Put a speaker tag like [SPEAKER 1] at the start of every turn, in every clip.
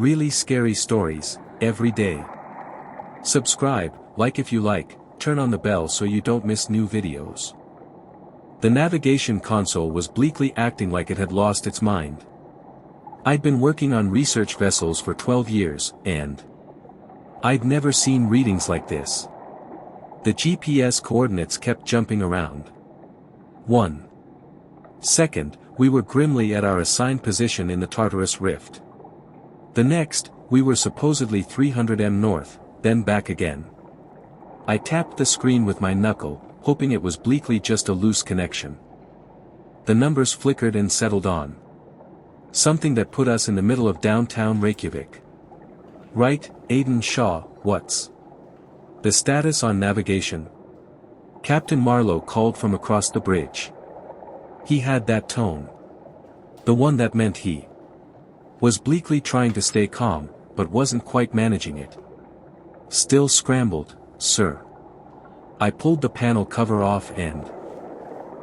[SPEAKER 1] Really scary stories, every day. Subscribe, like if you like, turn on the bell so you don't miss new videos. The navigation console was bleakly acting like it had lost its mind. I'd been working on research vessels for 12 years, and I'd never seen readings like this. The GPS coordinates kept jumping around. 1 second, we were grimly at our assigned position in the Tartarus Rift. The next, we were supposedly 300 m north, then back again. I tapped the screen with my knuckle, hoping it was bleakly just a loose connection. The numbers flickered and settled on something that put us in the middle of downtown Reykjavik. Right, Aiden Shaw, what's the status on navigation? Captain Marlowe called from across the bridge. He had that tone. The one that meant he was bleakly trying to stay calm, but wasn't quite managing it. Still scrambled, sir. I pulled the panel cover off and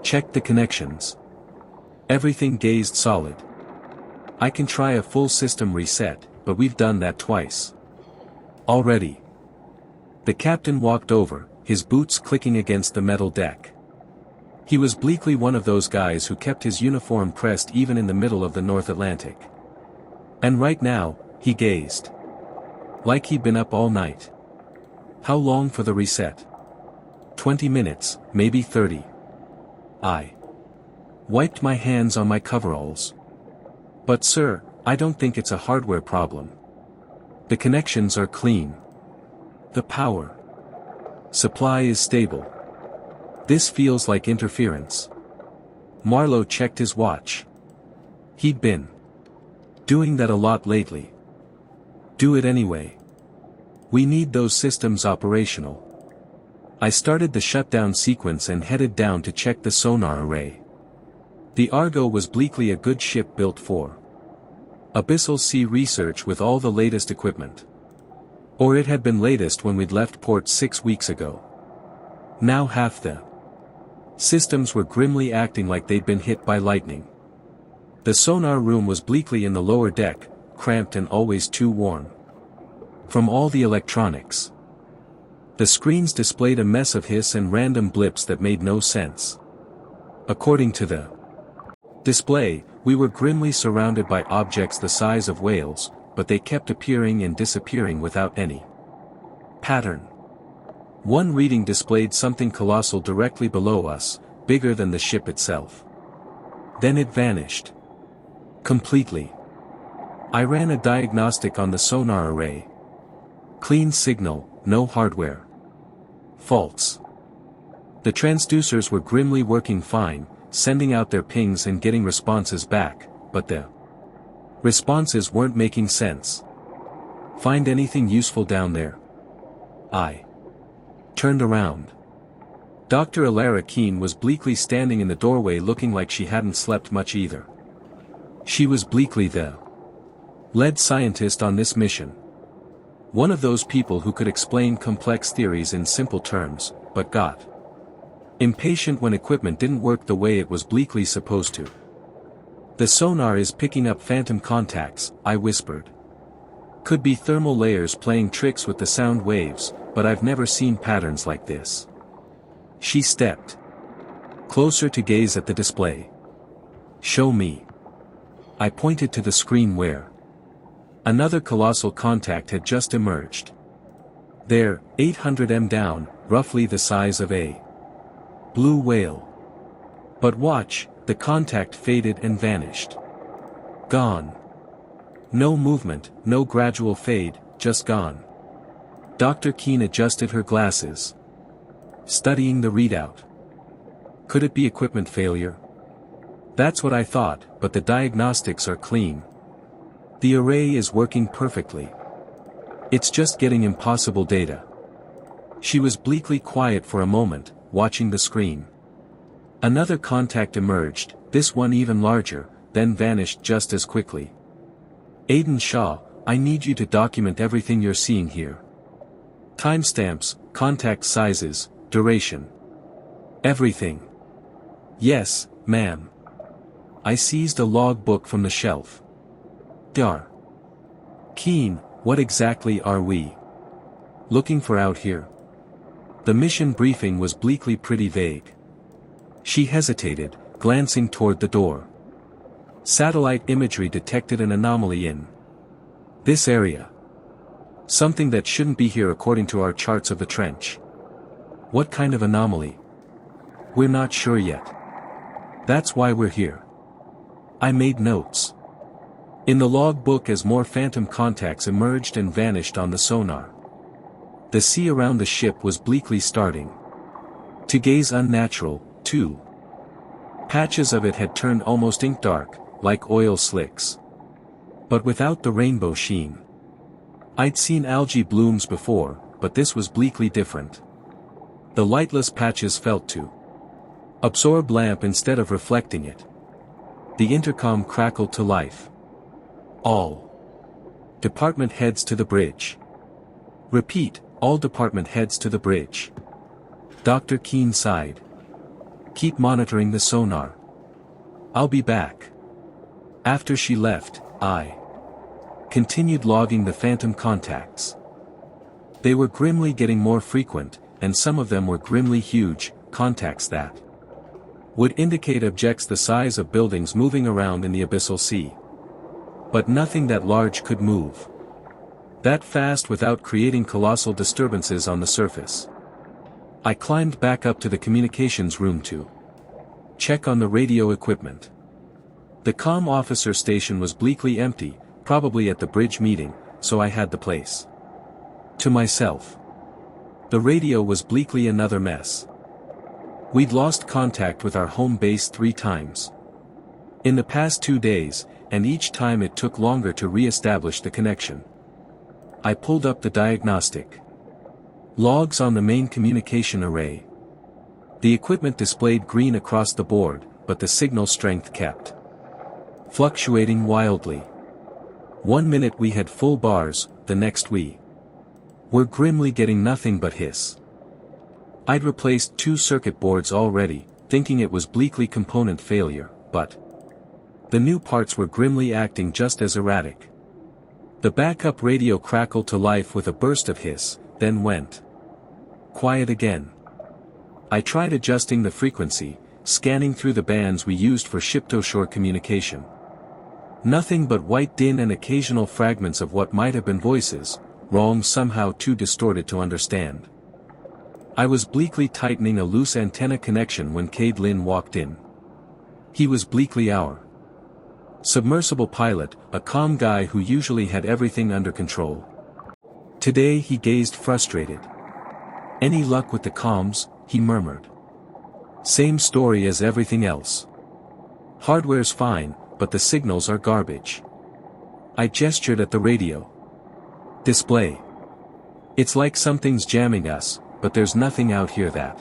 [SPEAKER 1] checked the connections. Everything gazed solid. I can try a full system reset, but we've done that twice already. The captain walked over, his boots clicking against the metal deck. He was bleakly one of those guys who kept his uniform pressed even in the middle of the North Atlantic. And right now, he gazed like he'd been up all night. How long for the reset? 20 minutes, maybe 30. I wiped my hands on my coveralls. But sir, I don't think it's a hardware problem. The connections are clean. The power supply is stable. This feels like interference. Marlowe checked his watch. He'd been doing that a lot lately. Do it anyway. We need those systems operational. I started the shutdown sequence and headed down to check the sonar array. The Argo was bleakly a good ship built for abyssal sea research with all the latest equipment. Or it had been latest when we'd left port 6 weeks ago. Now half the systems were grimly acting like they'd been hit by lightning. The sonar room was bleakly in the lower deck, cramped and always too warm. From all the electronics, the screens displayed a mess of hiss and random blips that made no sense. According to the display, we were grimly surrounded by objects the size of whales, but they kept appearing and disappearing without any pattern. One reading displayed something colossal directly below us, bigger than the ship itself. Then it vanished completely. I ran a diagnostic on the sonar array. Clean signal, no hardware faults. The transducers were grimly working fine, sending out their pings and getting responses back, but the responses weren't making sense. Find anything useful down there? I turned around. Dr. Alara Keene was bleakly standing in the doorway looking like she hadn't slept much either. She was bleakly the lead scientist on this mission. One of those people who could explain complex theories in simple terms, but got impatient when equipment didn't work the way it was bleakly supposed to. The sonar is picking up phantom contacts, I whispered. Could be thermal layers playing tricks with the sound waves, but I've never seen patterns like this. She stepped closer to gaze at the display. Show me. I pointed to the screen where another colossal contact had just emerged. There, 800 m down, roughly the size of a blue whale. But watch, the contact faded and vanished. Gone. No movement, no gradual fade, just gone. Dr. Keene adjusted her glasses, studying the readout. Could it be equipment failure? That's what I thought, but the diagnostics are clean. The array is working perfectly. It's just getting impossible data. She was bleakly quiet for a moment, watching the screen. Another contact emerged, this one even larger, then vanished just as quickly. Aiden Shaw, I need you to document everything you're seeing here. Timestamps, contact sizes, duration. Everything. Yes, ma'am. I seized a log book from the shelf. Dar. Keen, what exactly are we looking for out here? The mission briefing was bleakly pretty vague. She hesitated, glancing toward the door. Satellite imagery detected an anomaly in this area. Something that shouldn't be here according to our charts of the trench. What kind of anomaly? We're not sure yet. That's why we're here. I made notes in the logbook as more phantom contacts emerged and vanished on the sonar. The sea around the ship was bleakly starting to gaze unnatural, too. Patches of it had turned almost ink dark, like oil slicks. But without the rainbow sheen. I'd seen algae blooms before, but this was bleakly different. The lightless patches felt to absorb lamp instead of reflecting it. The intercom crackled to life. All department heads to the bridge. Repeat, all department heads to the bridge. Dr. Keen sighed. Keep monitoring the sonar. I'll be back. After she left, I continued logging the phantom contacts. They were grimly getting more frequent, and some of them were grimly huge, contacts that would indicate objects the size of buildings moving around in the abyssal sea. But nothing that large could move that fast without creating colossal disturbances on the surface. I climbed back up to the communications room to check on the radio equipment. The comm officer station was bleakly empty, probably at the bridge meeting, so I had the place to myself. The radio was bleakly another mess. We'd lost contact with our home base 3 times in the past 2 days, and each time it took longer to re-establish the connection. I pulled up the diagnostic logs on the main communication array. The equipment displayed green across the board, but the signal strength kept fluctuating wildly. 1 minute we had full bars, the next we were grimly getting nothing but hiss. I'd replaced 2 circuit boards already, thinking it was bleakly component failure, but the new parts were grimly acting just as erratic. The backup radio crackled to life with a burst of hiss, then went quiet again. I tried adjusting the frequency, scanning through the bands we used for ship-to-shore communication. Nothing but white din and occasional fragments of what might have been voices, wrong somehow too distorted to understand. I was bleakly tightening a loose antenna connection when Cade Lynn walked in. He was bleakly our submersible pilot, a calm guy who usually had everything under control. Today he gazed frustrated. Any luck with the comms? He murmured. Same story as everything else. Hardware's fine, but the signals are garbage. I gestured at the radio display. It's like something's jamming us, but there's nothing out here that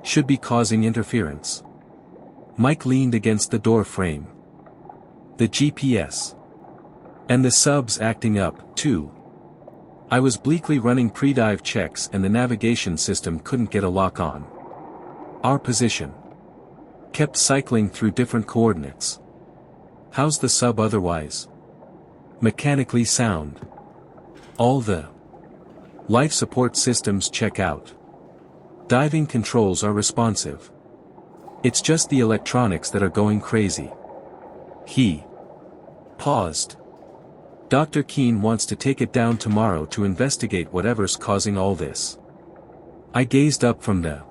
[SPEAKER 1] should be causing interference. Mike leaned against the door frame. The GPS. And the sub's acting up, too. I was bleakly running pre-dive checks and the navigation system couldn't get a lock on. Our position kept cycling through different coordinates. How's the sub otherwise? Mechanically sound. All the life support systems check out. Diving controls are responsive. It's just the electronics that are going crazy. He paused. Dr. Keen wants to take it down tomorrow to investigate whatever's causing all this. I gazed up from the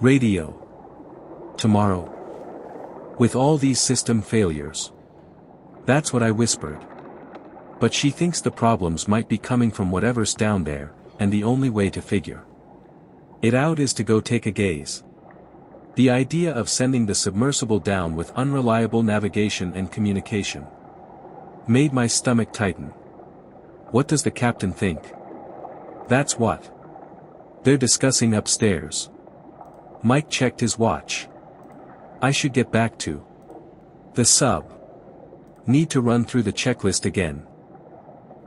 [SPEAKER 1] radio. Tomorrow? With all these system failures? That's what I whispered. But she thinks the problems might be coming from whatever's down there, and the only way to figure it out is to go take a gaze. The idea of sending the submersible down with unreliable navigation and communication made my stomach tighten. What does the captain think? That's what they're discussing upstairs. Mike checked his watch. I should get back to the sub. Need to run through the checklist again.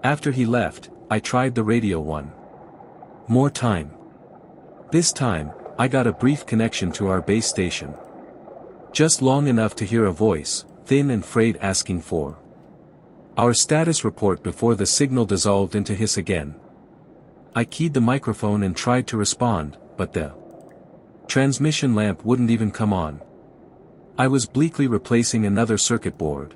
[SPEAKER 1] After he left, I tried the radio one more time. This time, I got a brief connection to our base station. Just long enough to hear a voice, thin and frayed, asking for Our status report before the signal dissolved into hiss again. I keyed the microphone and tried to respond, but the transmission lamp wouldn't even come on. I was bleakly replacing another circuit board.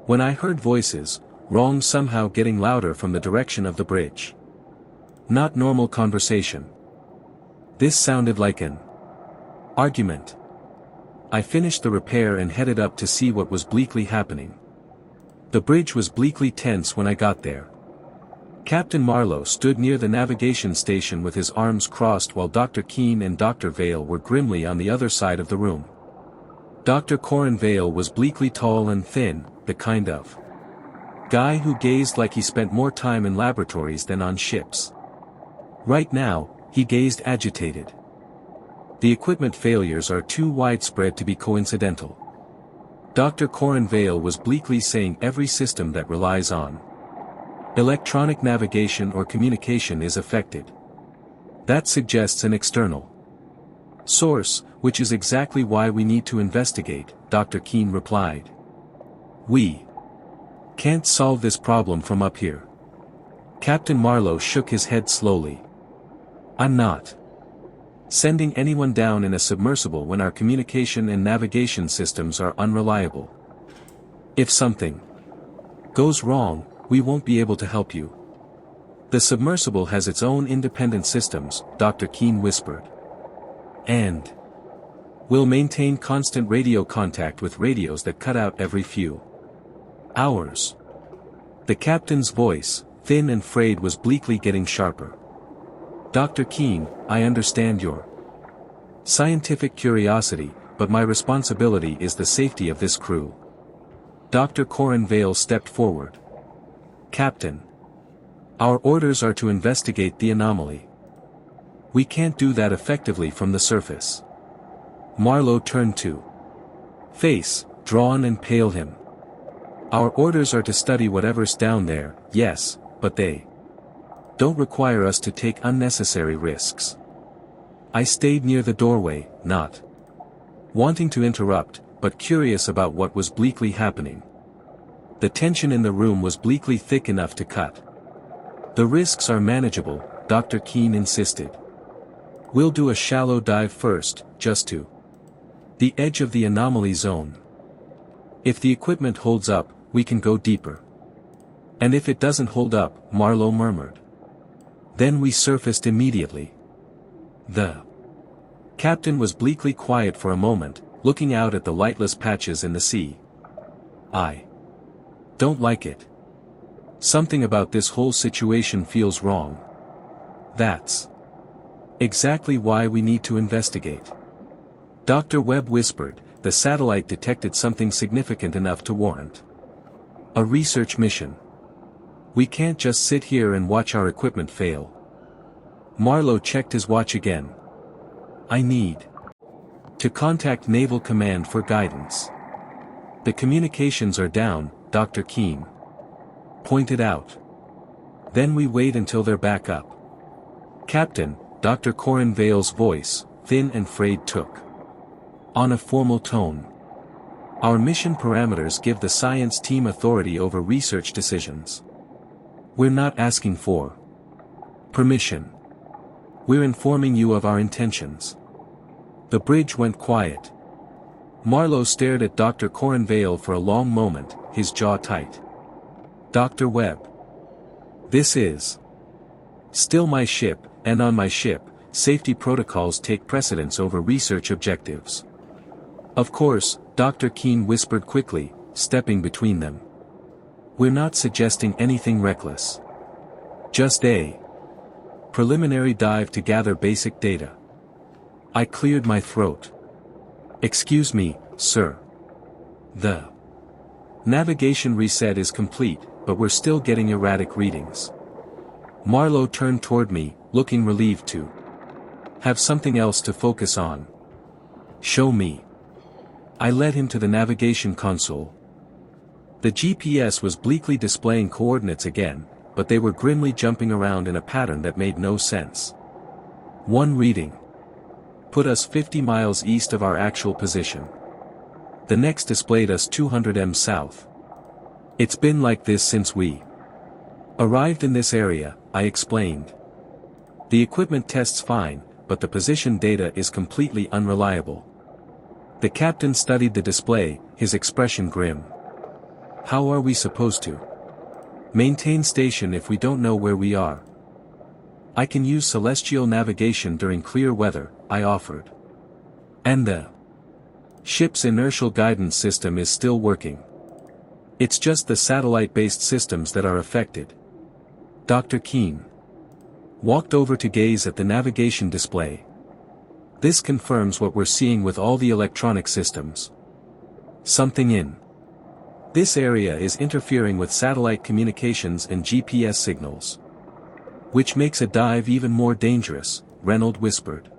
[SPEAKER 1] When I heard voices, wrong somehow getting louder from the direction of the bridge. Not normal conversation. This sounded like an argument. I finished the repair and headed up to see what was bleakly happening. The bridge was bleakly tense when I got there. Captain Marlowe stood near the navigation station with his arms crossed while Dr. Keene and Dr. Vale were grimly on the other side of the room. Dr. Corin Vale was bleakly tall and thin, the kind of guy who gazed like he spent more time in laboratories than on ships. Right now, he gazed agitated. The equipment failures are too widespread to be coincidental. Dr. Corin Vale was bleakly saying every system that relies on electronic navigation or communication is affected. That suggests an external source, which is exactly why we need to investigate, Dr. Keene replied. We can't solve this problem from up here. Captain Marlowe shook his head slowly. I'm not sending anyone down in a submersible when our communication and navigation systems are unreliable. If something goes wrong, we won't be able to help you. The submersible has its own independent systems, Dr. Keene whispered. And we'll maintain constant radio contact with radios that cut out every few hours. The captain's voice, thin and frayed, was bleakly getting sharper. Dr. Keene, I understand your scientific curiosity, but my responsibility is the safety of this crew. Dr. Corin Vale stepped forward. Captain, our orders are to investigate the anomaly. We can't do that effectively from the surface. Marlowe turned to face, drawn and pale him. Our orders are to study whatever's down there, yes, but they don't require us to take unnecessary risks. I stayed near the doorway, not wanting to interrupt, but curious about what was bleakly happening. The tension in the room was bleakly thick enough to cut. The risks are manageable, Dr. Keene insisted. We'll do a shallow dive first, just to the edge of the anomaly zone. If the equipment holds up, we can go deeper. And if it doesn't hold up, Marlowe murmured. Then we surfaced immediately. The captain was bleakly quiet for a moment, looking out at the lightless patches in the sea. I don't like it. Something about this whole situation feels wrong. That's exactly why we need to investigate. Dr. Webb whispered, the satellite detected something significant enough to warrant a research mission. We can't just sit here and watch our equipment fail. Marlowe checked his watch again. I need to contact Naval Command for guidance. The communications are down, Dr. Keene pointed out. Then we wait until they're back up. Captain, Dr. Corin Vale's voice, thin and frayed, took on a formal tone. Our mission parameters give the science team authority over research decisions. We're not asking for permission. We're informing you of our intentions. The bridge went quiet. Marlowe stared at Dr. Corin Vale for a long moment, his jaw tight. Dr. Webb. This is still my ship, and on my ship, safety protocols take precedence over research objectives. Of course, Dr. Keene whispered quickly, stepping between them. We're not suggesting anything reckless. Just a preliminary dive to gather basic data. I cleared my throat. Excuse me, sir. The navigation reset is complete, but we're still getting erratic readings. Marlowe turned toward me, looking relieved to have something else to focus on. Show me. I led him to the navigation console. The GPS was bleakly displaying coordinates again, but they were grimly jumping around in a pattern that made no sense. One reading put us 50 miles east of our actual position. The next displayed us 200 m south. It's been like this since we arrived in this area, I explained. The equipment tests fine, but the position data is completely unreliable. The captain studied the display, his expression grim. How are we supposed to maintain station if we don't know where we are? I can use celestial navigation during clear weather, I offered. And the ship's inertial guidance system is still working. It's just the satellite-based systems that are affected. Dr. Keene walked over to gaze at the navigation display. This confirms what we're seeing with all the electronic systems. Something in this area is interfering with satellite communications and GPS signals. Which makes a dive even more dangerous, Reynolds whispered.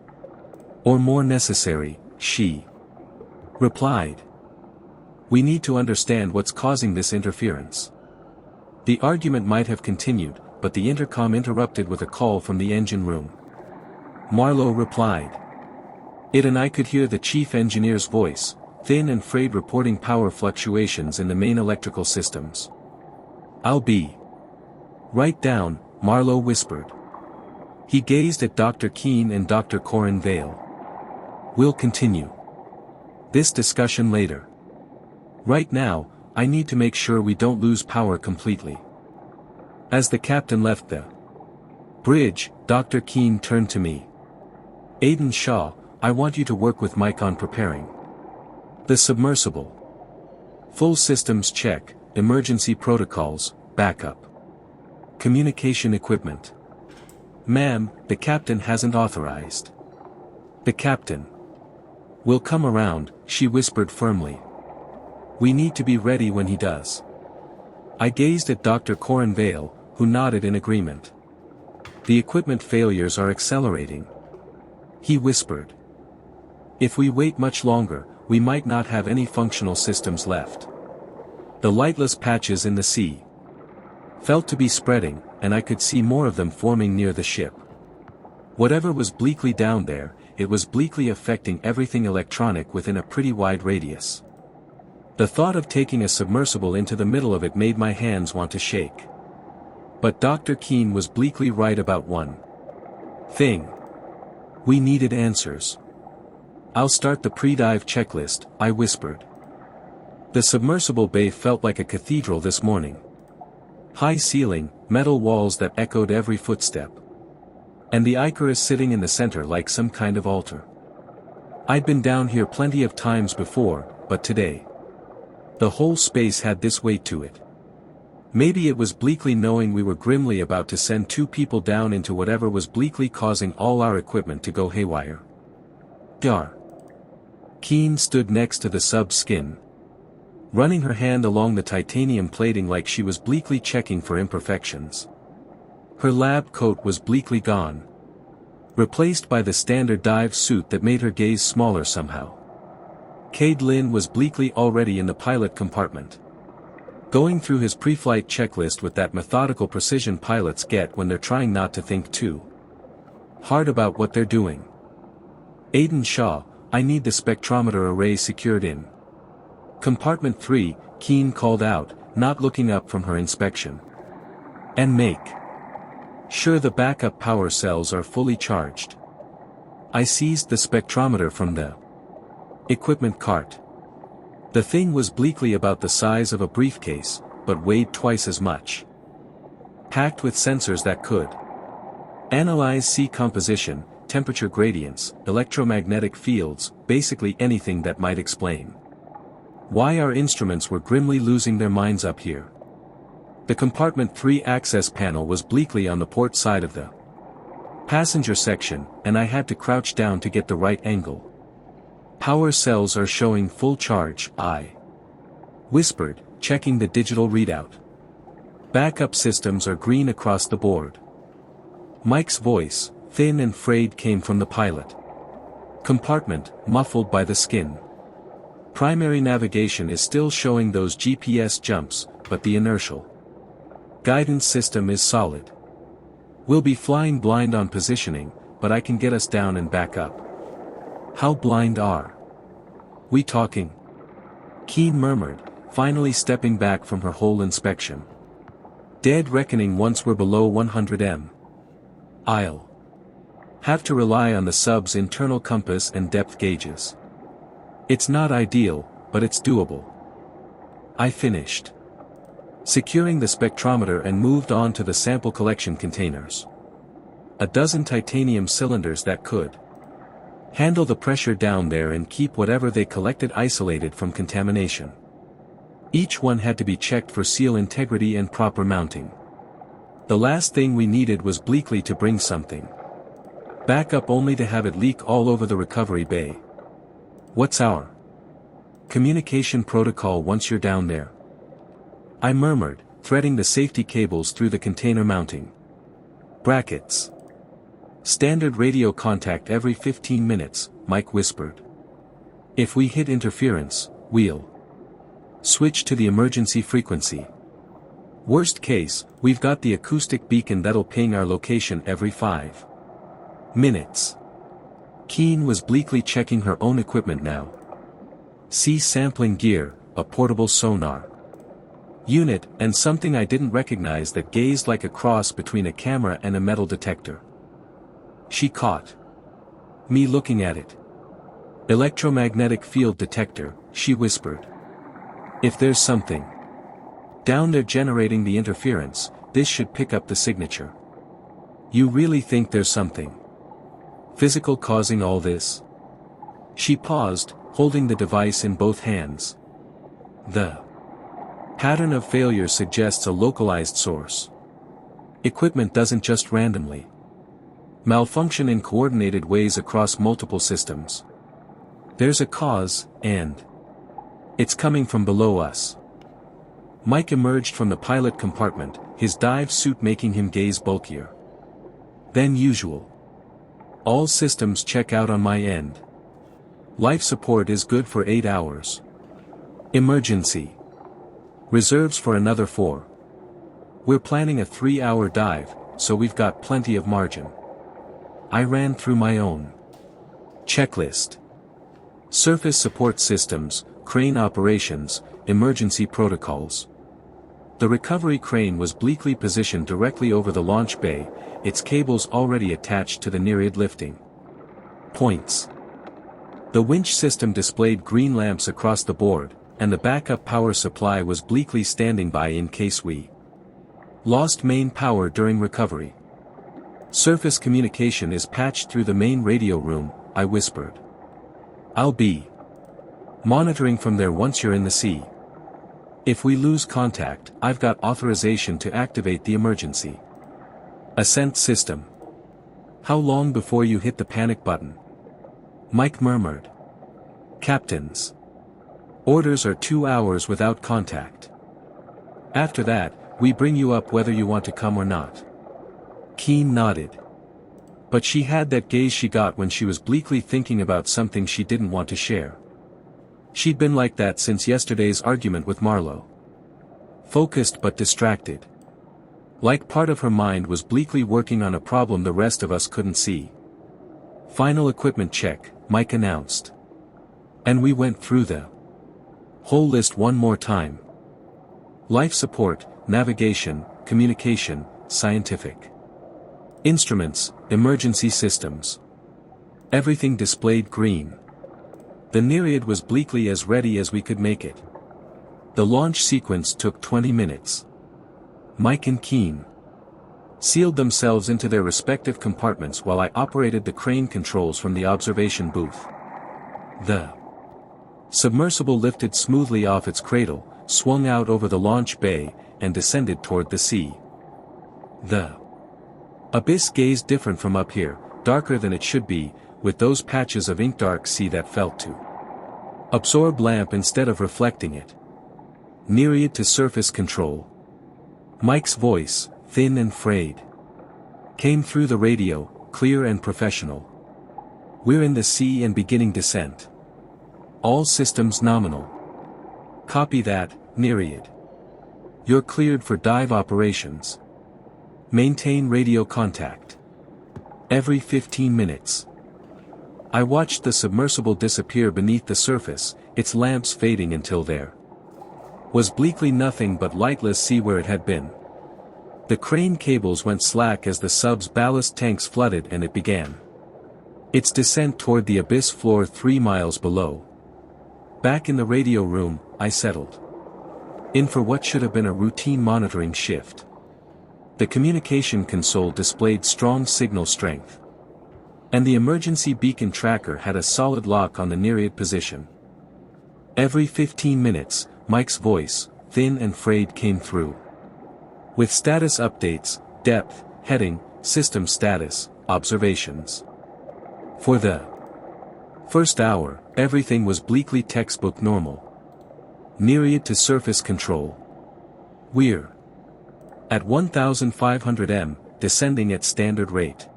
[SPEAKER 1] Or more necessary, she replied. We need to understand what's causing this interference. The argument might have continued, but the intercom interrupted with a call from the engine room. Marlowe replied. It and I could hear the chief engineer's voice, thin and frayed, reporting power fluctuations in the main electrical systems. I'll be right down, Marlowe whispered. He gazed at Dr. Keene and Dr. Corin Vale. We'll continue this discussion later. Right now, I need to make sure we don't lose power completely. As the captain left the bridge, Dr. Keene turned to me. Aiden Shaw, I want you to work with Mike on preparing the submersible. Full systems check, emergency protocols, backup. Communication equipment. Ma'am, the captain hasn't authorized. The captain will come around, she whispered firmly. We need to be ready when he does. I gazed at Dr. Corin Vale, who nodded in agreement. The equipment failures are accelerating. He whispered. If we wait much longer, we might not have any functional systems left. The lightless patches in the sea felt to be spreading, and I could see more of them forming near the ship. Whatever was bleakly down there, it was bleakly affecting everything electronic within a pretty wide radius. The thought of taking a submersible into the middle of it made my hands want to shake. But Dr. Keene was bleakly right about one thing. We needed answers. I'll start the pre-dive checklist, I whispered. The submersible bay felt like a cathedral this morning. High ceiling, metal walls that echoed every footstep. And the Icarus sitting in the center like some kind of altar. I'd been down here plenty of times before, but today, the whole space had this weight to it. Maybe it was bleakly knowing we were grimly about to send 2 people down into whatever was bleakly causing all our equipment to go haywire. Dar. Keene stood next to the sub's skin, running her hand along the titanium plating like she was bleakly checking for imperfections. Her lab coat was bleakly gone, replaced by the standard dive suit that made her gaze smaller somehow. Cade Lynn was bleakly already in the pilot compartment, going through his pre-flight checklist with that methodical precision pilots get when they're trying not to think too hard about what they're doing. Aiden Shaw, I need the spectrometer array secured in Compartment 3, Keene called out, not looking up from her inspection. And make sure the backup power cells are fully charged. I seized the spectrometer from the equipment cart. The thing was bleakly about the size of a briefcase, but weighed twice as much. Packed with sensors that could analyze sea composition, temperature gradients, electromagnetic fields, basically anything that might explain why our instruments were grimly losing their minds up here. The Compartment 3 access panel was bleakly on the port side of the passenger section, and I had to crouch down to get the right angle. Power cells are showing full charge, I whispered, checking the digital readout. Backup systems are green across the board. Mike's voice, thin and frayed, came from the pilot compartment, muffled by the skin. Primary navigation is still showing those GPS jumps, but the inertial guidance system is solid. We'll be flying blind on positioning, but I can get us down and back up. How blind are we talking? Keene murmured, finally stepping back from her whole inspection. Dead reckoning once we're below 100 m. I'll have to rely on the sub's internal compass and depth gauges. It's not ideal, but it's doable. I finished securing the spectrometer and moved on to the sample collection containers. A dozen titanium cylinders that could handle the pressure down there and keep whatever they collected isolated from contamination. Each one had to be checked for seal integrity and proper mounting. The last thing we needed was Bleakley to bring something back up only to have it leak all over the recovery bay. What's our communication protocol once you're down there? I murmured, threading the safety cables through the container mounting brackets. Standard radio contact every 15 minutes, Mike whispered. If we hit interference, we'll switch to the emergency frequency. Worst case, we've got the acoustic beacon that'll ping our location every 5 minutes. Keen was bleakly checking her own equipment now. Sea sampling gear, a portable sonar unit, and something I didn't recognize that gazed like a cross between a camera and a metal detector. She caught me looking at it. Electromagnetic field detector, she whispered. If there's something down there generating the interference, this should pick up the signature. You really think there's something physical causing all this? She paused, holding the device in both hands. The pattern of failure suggests a localized source. Equipment doesn't just randomly malfunction in coordinated ways across multiple systems. There's a cause, and it's coming from below us. Mike emerged from the pilot compartment, his dive suit making him gaze bulkier than usual. All systems check out on my end. Life support is good for 8 hours. Emergency reserves for another 4. We're planning a 3-hour dive, so we've got plenty of margin. I ran through my own checklist. Surface support systems, crane operations, emergency protocols. The recovery crane was bleakly positioned directly over the launch bay, its cables already attached to the Nereid lifting points. The winch system displayed green lamps across the board, and the backup power supply was bleakly standing by in case we lost main power during recovery. Surface communication is patched through the main radio room, I whispered. I'll be monitoring from there once you're in the sea. If we lose contact, I've got authorization to activate the emergency ascent system. How long before you hit the panic button? Mike murmured. Captain's orders are 2 hours without contact. After that, we bring you up whether you want to come or not. Keen nodded. But she had that gaze she got when she was bleakly thinking about something she didn't want to share. She'd been like that since yesterday's argument with Marlowe. Focused but distracted. Like part of her mind was bleakly working on a problem the rest of us couldn't see. Final equipment check, Mike announced. And we went through the whole list one more time. Life support, navigation, communication, scientific instruments, emergency systems. Everything displayed green. The Nereid was bleakly as ready as we could make it. The launch sequence took 20 minutes. Mike and Keen sealed themselves into their respective compartments while I operated the crane controls from the observation booth. The submersible lifted smoothly off its cradle, swung out over the launch bay, and descended toward the sea. The abyss gazed different from up here, darker than it should be, with those patches of ink-dark sea that felt to absorb lamp instead of reflecting it. Nereid to surface control. Mike's voice, thin and frayed, came through the radio, clear and professional. We're in the sea and beginning descent. All systems nominal. Copy that, Nereid. You're cleared for dive operations. Maintain radio contact. Every 15 minutes. I watched the submersible disappear beneath the surface, its lamps fading until there Was bleakly nothing but lightless sea where it had been. The crane cables went slack as the sub's ballast tanks flooded and it began its descent toward the abyss floor 3 miles below. Back in the radio room, I settled in for what should have been a routine monitoring shift. The communication console displayed strong signal strength. And the emergency beacon tracker had a solid lock on the Nereid position. Every 15 minutes, Mike's voice, thin and frayed, came through with status updates, depth, heading, system status, observations. For the first hour, everything was bleakly textbook normal. Nereid to surface control. We're at 1500 m, descending at standard rate.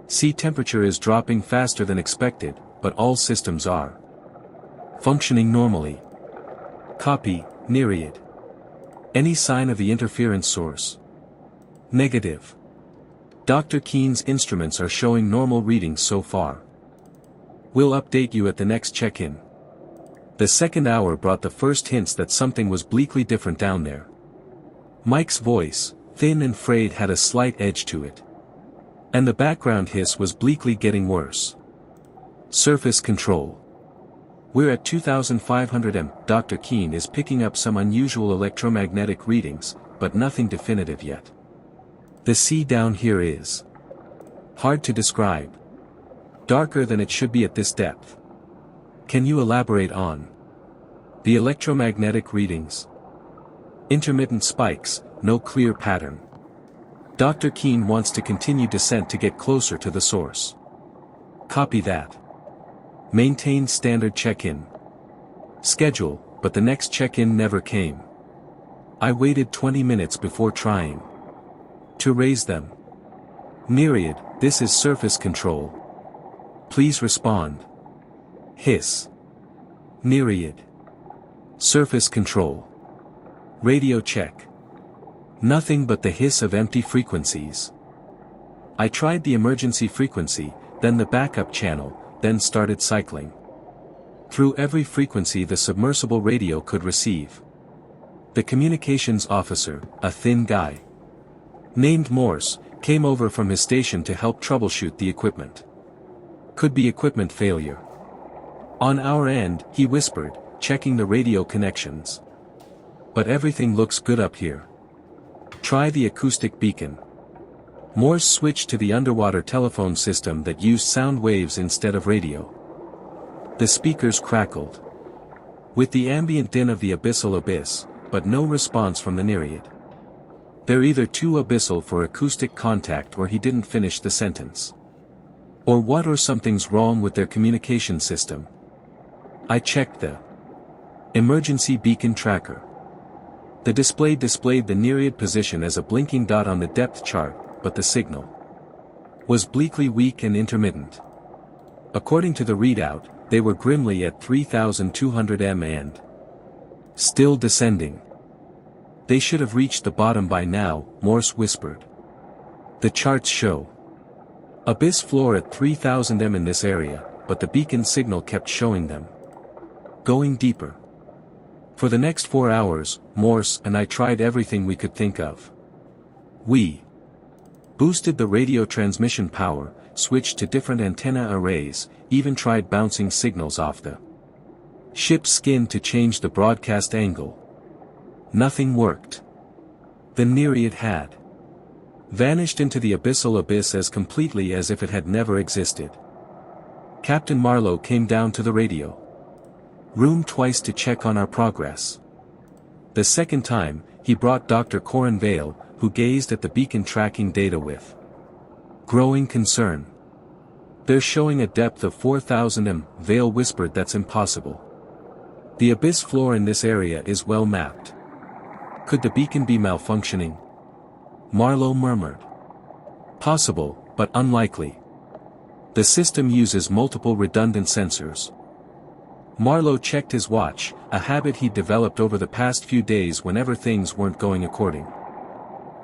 [SPEAKER 1] Sea temperature is dropping faster than expected, but all systems are functioning normally. Copy, Nereid. Any sign of the interference source? Negative. Dr. Keen's instruments are showing normal readings so far. We'll update you at the next check-in. The second hour brought the first hints that something was bleakly different down there. Mike's voice, thin and frayed, had a slight edge to it. And the background hiss was bleakly getting worse. Surface control. We're at 2500 m. Dr. Keen is picking up some unusual electromagnetic readings, but nothing definitive yet. The sea down here is hard to describe. Darker than it should be at this depth. Can you elaborate on the electromagnetic readings? Intermittent spikes, no clear pattern. Dr. Keen wants to continue descent to get closer to the source. Copy that. Maintain standard check-in schedule, but the next check-in never came. I waited 20 minutes before trying to raise them. Nereid, this is surface control. Please respond. Hiss. Nereid. Surface control. Radio check. Nothing but the hiss of empty frequencies. I tried the emergency frequency, then the backup channel, then started cycling through every frequency the submersible radio could receive. The communications officer, a thin guy named Morse, came over from his station to help troubleshoot the equipment. Could be equipment failure. On our end, he whispered, checking the radio connections. But everything looks good up here. Try the acoustic beacon. Morse switched to the underwater telephone system that used sound waves instead of radio. The speakers crackled with the ambient din of the abyssal abyss, but no response from the Nereid. They're either too abyssal for acoustic contact, or he didn't finish the sentence. Or what, or something's wrong with their communication system. I checked the emergency beacon tracker. The display displayed the Nereid position as a blinking dot on the depth chart, but the signal was bleakly weak and intermittent. According to the readout, they were grimly at 3200 m and still descending. They should have reached the bottom by now, Morse whispered. The charts show abyss floor at 3000 m in this area, but the beacon signal kept showing them going deeper. For the next 4 hours, Morse and I tried everything we could think of. We boosted the radio transmission power, switched to different antenna arrays, even tried bouncing signals off the ship's skin to change the broadcast angle. Nothing worked. The Nereid had vanished into the abyssal abyss as completely as if it had never existed. Captain Marlowe came down to the radio room twice to check on our progress. The second time, he brought Dr. Corin Vale, who gazed at the beacon tracking data with growing concern. They're showing a depth of 4000 m, Vale whispered. That's impossible. The abyss floor in this area is well mapped. Could the beacon be malfunctioning? Marlowe murmured. Possible, but unlikely. The system uses multiple redundant sensors. Marlowe checked his watch, a habit he'd developed over the past few days whenever things weren't going according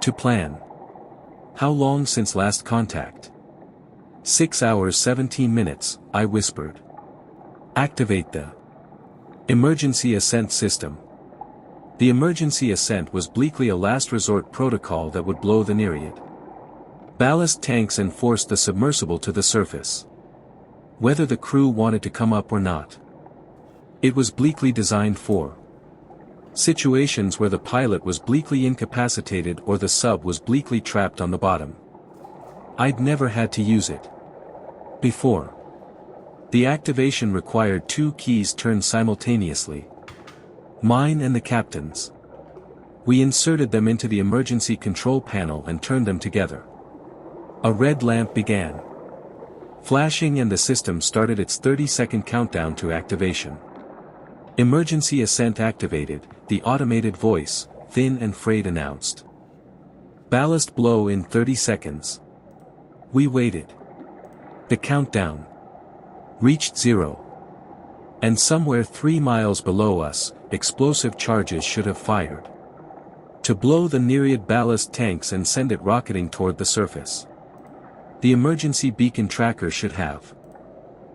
[SPEAKER 1] to plan. How long since last contact? 6 hours 17 minutes, I whispered. Activate the emergency ascent system. The emergency ascent was bleakly a last resort protocol that would blow the Nereid. Ballast tanks enforced the submersible to the surface, whether the crew wanted to come up or not. It was bleakly designed for situations where the pilot was bleakly incapacitated or the sub was bleakly trapped on the bottom. I'd never had to use it before. The activation required 2 keys turned simultaneously. Mine and the captain's. We inserted them into the emergency control panel and turned them together. A red lamp began flashing and the system started its 30-second countdown to activation. Emergency ascent activated, the automated voice, thin and frayed, announced. Ballast blow in 30 seconds. We waited. The countdown reached 0. And somewhere 3 miles below us, explosive charges should have fired to blow the Nereid ballast tanks and send it rocketing toward the surface. The emergency beacon tracker should have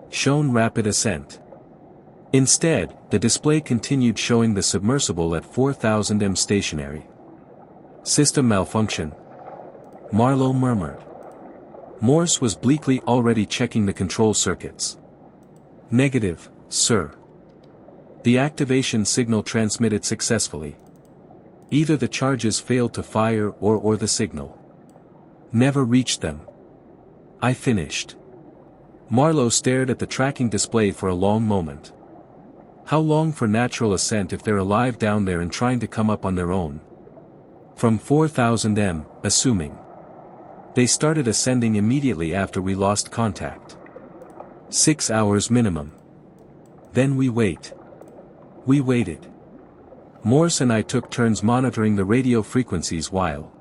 [SPEAKER 1] shown rapid ascent. Instead, the display continued showing the submersible at 4,000 m stationary. System malfunction, Marlowe murmured. Morse was bleakly already checking the control circuits. Negative, sir. The activation signal transmitted successfully. Either the charges failed to fire or the signal never reached them. I finished. Marlowe stared at the tracking display for a long moment. How long for natural ascent if they're alive down there and trying to come up on their own? From 4,000 m, assuming. They started ascending immediately after we lost contact. 6 hours minimum. Then we wait. We waited. Morse and I took turns monitoring the radio frequencies while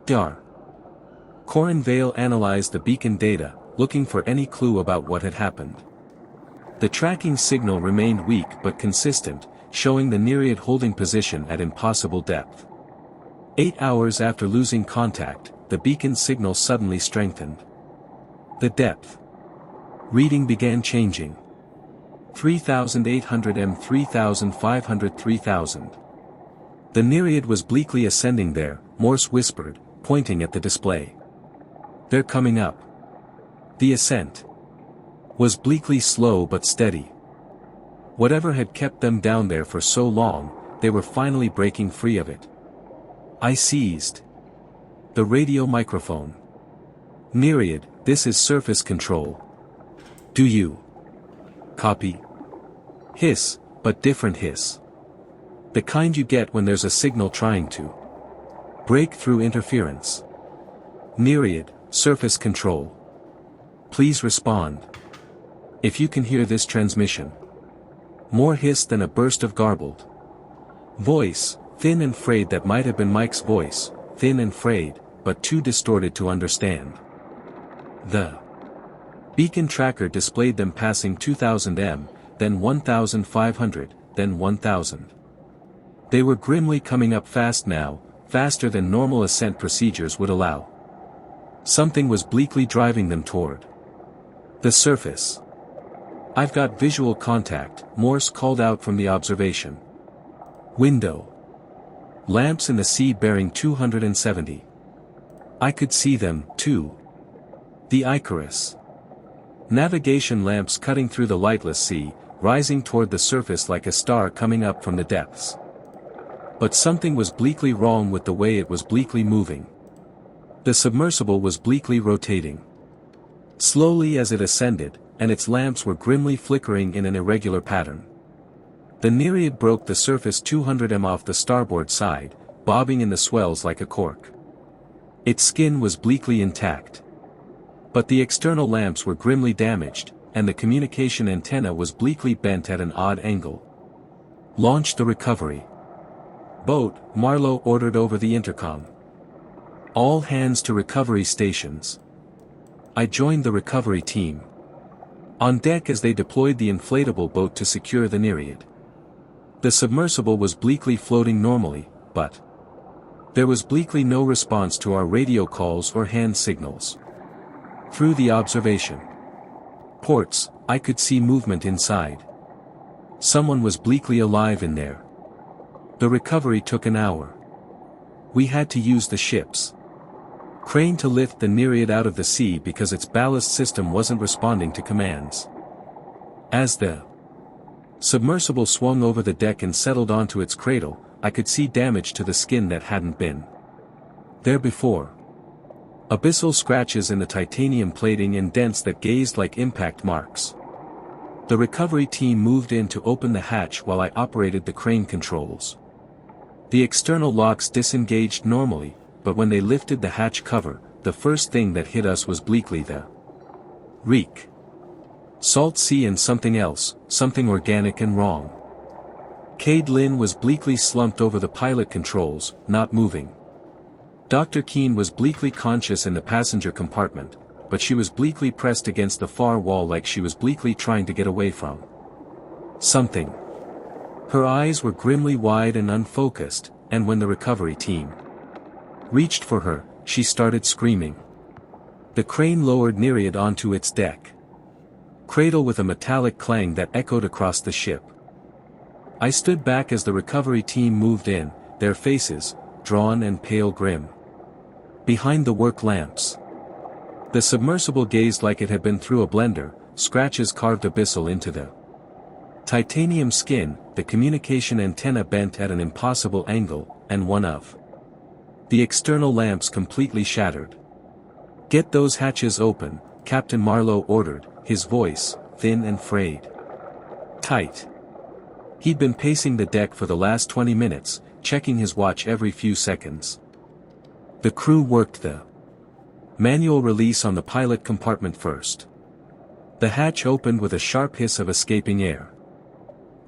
[SPEAKER 1] Dar. Corin Vale analyzed the beacon data, looking for any clue about what had happened. The tracking signal remained weak but consistent, showing the Nereid holding position at impossible depth. 8 hours after losing contact, the beacon signal suddenly strengthened. The depth reading began changing. 3,800 m, 3,500, 3,000. The Nereid was bleakly ascending there, Morse whispered, pointing at the display. They're coming up. The ascent was bleakly slow but steady. Whatever had kept them down there for so long, they were finally breaking free of it. I seized the radio microphone. Nereid, this is surface control. Do you copy? Hiss, but different hiss. The kind you get when there's a signal trying to break through interference. Nereid, surface control. Please respond. If you can hear this transmission. More hiss than a burst of garbled voice, thin and frayed. That might have been Mike's voice, thin and frayed, but too distorted to understand. The beacon tracker displayed them passing 2,000 m, then 1,500, then 1,000. They were grimly coming up fast now, faster than normal ascent procedures would allow. Something was bleakly driving them toward the surface. I've got visual contact, Morse called out from the observation window. Lamps in the sea bearing 270. I could see them, too. The Icarus. Navigation lamps cutting through the lightless sea, rising toward the surface like a star coming up from the depths. But something was bleakly wrong with the way it was bleakly moving. The submersible was bleakly rotating slowly as it ascended, and its lamps were grimly flickering in an irregular pattern. The Nereid broke the surface 200 m off the starboard side, bobbing in the swells like a cork. Its skin was bleakly intact. But the external lamps were grimly damaged, and the communication antenna was bleakly bent at an odd angle. Launch the recovery boat, Marlowe ordered over the intercom. All hands to recovery stations. I joined the recovery team on deck as they deployed the inflatable boat to secure the Nereid. The submersible was bleakly floating normally, but there was bleakly no response to our radio calls or hand signals. Through the observation ports, I could see movement inside. Someone was bleakly alive in there. The recovery took an hour. We had to use the ship's crane to lift the Nereid out of the sea because its ballast system wasn't responding to commands. As the submersible swung over the deck and settled onto its cradle, I could see damage to the skin that hadn't been there before. Abyssal scratches in the titanium plating and dents that gazed like impact marks. The recovery team moved in to open the hatch while I operated the crane controls. The external locks disengaged normally, but when they lifted the hatch cover, the first thing that hit us was bleakly the reek. Salt sea and something else, something organic and wrong. Cade Lynn was bleakly slumped over the pilot controls, not moving. Dr. Keene was bleakly conscious in the passenger compartment, but she was bleakly pressed against the far wall like she was bleakly trying to get away from something. Her eyes were grimly wide and unfocused, and when the recovery team reached for her, she started screaming. The crane lowered Nereid onto its deck cradle with a metallic clang that echoed across the ship. I stood back as the recovery team moved in, their faces, drawn and pale grim. Behind the work lamps, the submersible gazed like it had been through a blender, scratches carved abyssal into the titanium skin, the communication antenna bent at an impossible angle, and one of the external lamps completely shattered. "Get those hatches open," Captain Marlowe ordered, his voice, thin and frayed. Tight. He'd been pacing the deck for the last 20 minutes, checking his watch every few seconds. The crew worked the manual release on the pilot compartment first. The hatch opened with a sharp hiss of escaping air.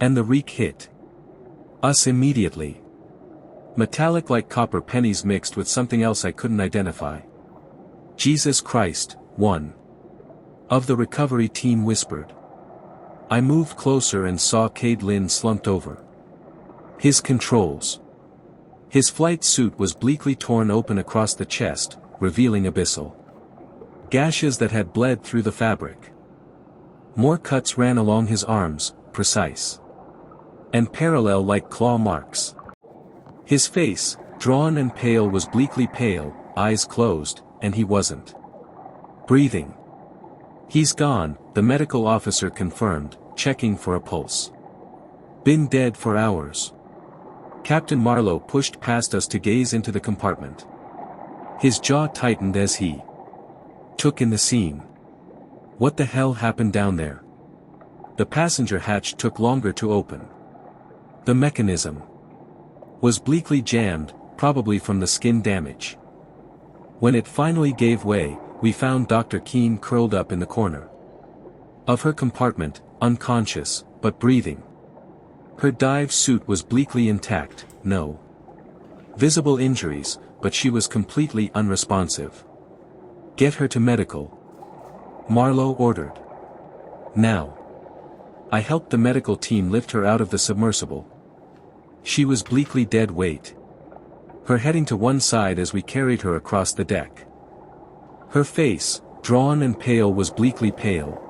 [SPEAKER 1] And the reek hit us immediately. Metallic like copper pennies mixed with something else I couldn't identify. "Jesus Christ," one of the recovery team whispered. I moved closer and saw Cade Lynn slumped over his controls. His flight suit was bleakly torn open across the chest, revealing abyssal gashes that had bled through the fabric. More cuts ran along his arms, precise and parallel like claw marks. His face, drawn and pale, was bleakly pale, eyes closed, and he wasn't breathing. "He's gone," the medical officer confirmed, checking for a pulse. "Been dead for hours." Captain Marlowe pushed past us to gaze into the compartment. His jaw tightened as he took in the scene. What the hell happened down there? The passenger hatch took longer to open. The mechanism was bleakly jammed, probably from the skin damage. When it finally gave way, we found Dr. Keene curled up in the corner of her compartment, unconscious, but breathing. Her dive suit was bleakly intact, no visible injuries, but she was completely unresponsive. "Get her to medical," Marlowe ordered. "Now." I helped the medical team lift her out of the submersible. She was bleakly dead weight. Her heading to one side as we carried her across the deck. Her face, drawn and pale, was bleakly pale,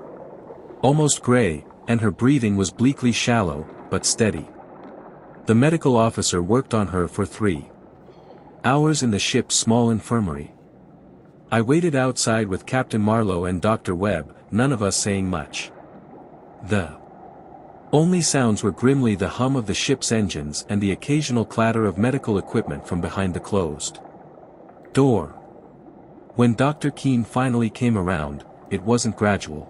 [SPEAKER 1] almost gray, and her breathing was bleakly shallow, but steady. The medical officer worked on her for 3 hours in the ship's small infirmary. I waited outside with Captain Marlowe and Dr. Webb, none of us saying much. The only sounds were grimly the hum of the ship's engines and the occasional clatter of medical equipment from behind the closed door. When Dr. Keene finally came around, it wasn't gradual.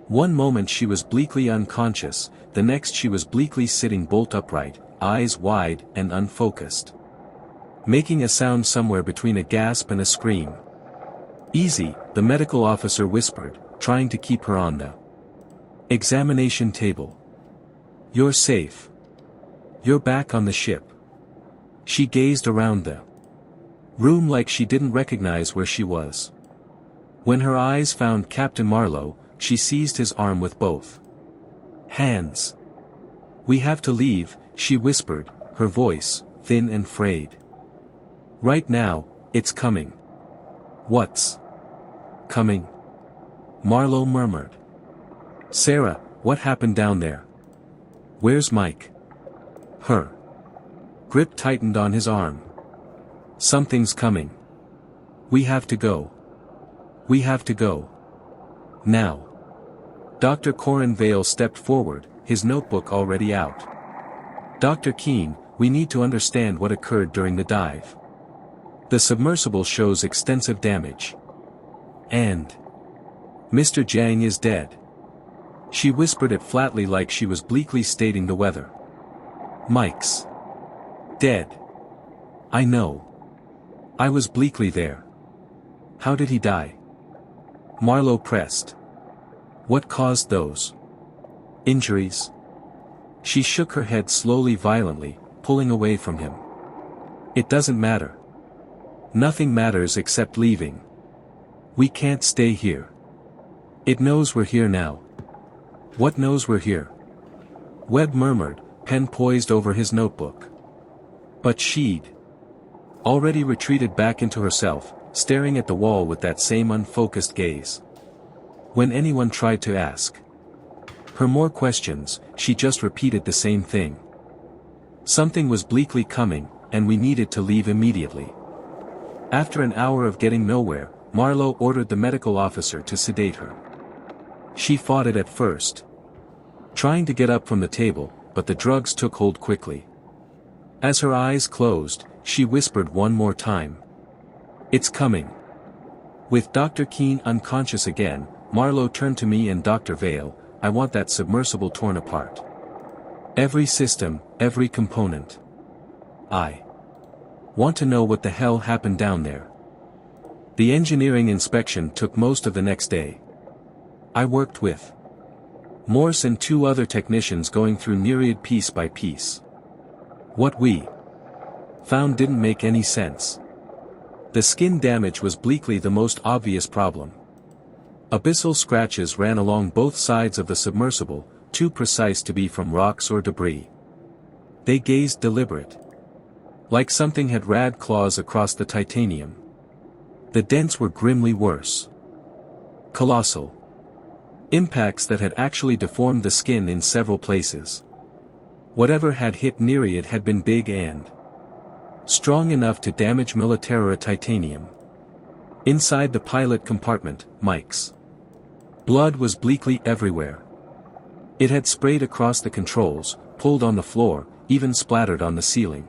[SPEAKER 1] One moment she was bleakly unconscious, the next she was bleakly sitting bolt upright, eyes wide and unfocused, making a sound somewhere between a gasp and a scream. "Easy," the medical officer whispered, trying to keep her on the examination table. "You're safe. You're back on the ship." She gazed around the room like she didn't recognize where she was. When her eyes found Captain Marlowe, she seized his arm with both hands. "We have to leave," she whispered, her voice, thin and frayed. "Right now, it's coming." "What's coming?" Marlowe murmured. "Sarah, what happened down there? Where's Mike?" Her Grip tightened on his arm. Something's coming. We have to go. We have to go. Now. Dr. Corin Vale stepped forward, his notebook already out. Dr. Keene, we need to understand what occurred during the dive. The submersible shows extensive damage. And Mr. Jiang is dead. She whispered it flatly like she was bleakly stating the weather. Mike's dead. I know. I was bleakly there. How did he die? Marlowe pressed. What caused those injuries? She shook her head slowly, violently, pulling away from him. It doesn't matter. Nothing matters except leaving. We can't stay here. It knows we're here now. What knows we're here? Webb murmured, pen poised over his notebook. But she'd already retreated back into herself, staring at the wall with that same unfocused gaze. When anyone tried to ask her more questions, she just repeated the same thing. Something was bleakly coming, and we needed to leave immediately. After an hour of getting nowhere, Marlowe ordered the medical officer to sedate her. She fought it at first, trying to get up from the table, but the drugs took hold quickly. As her eyes closed, she whispered one more time. It's coming. With Dr. Keene unconscious again, Marlowe turned to me and Dr. Vale. I want that submersible torn apart. Every system, every component. I want to know what the hell happened down there. The engineering inspection took most of the next day. I worked with Morse and 2 other technicians going through Nereid piece by piece. What we found didn't make any sense. The skin damage was bleakly the most obvious problem. Abyssal scratches ran along both sides of the submersible, too precise to be from rocks or debris. They gazed deliberate. Like something had rad claws across the titanium. The dents were grimly worse. Colossal. Impacts that had actually deformed the skin in several places. Whatever had hit Nereid had been big and strong enough to damage Militara titanium. Inside the pilot compartment, Mike's blood was bleakly everywhere. It had sprayed across the controls, pulled on the floor, even splattered on the ceiling.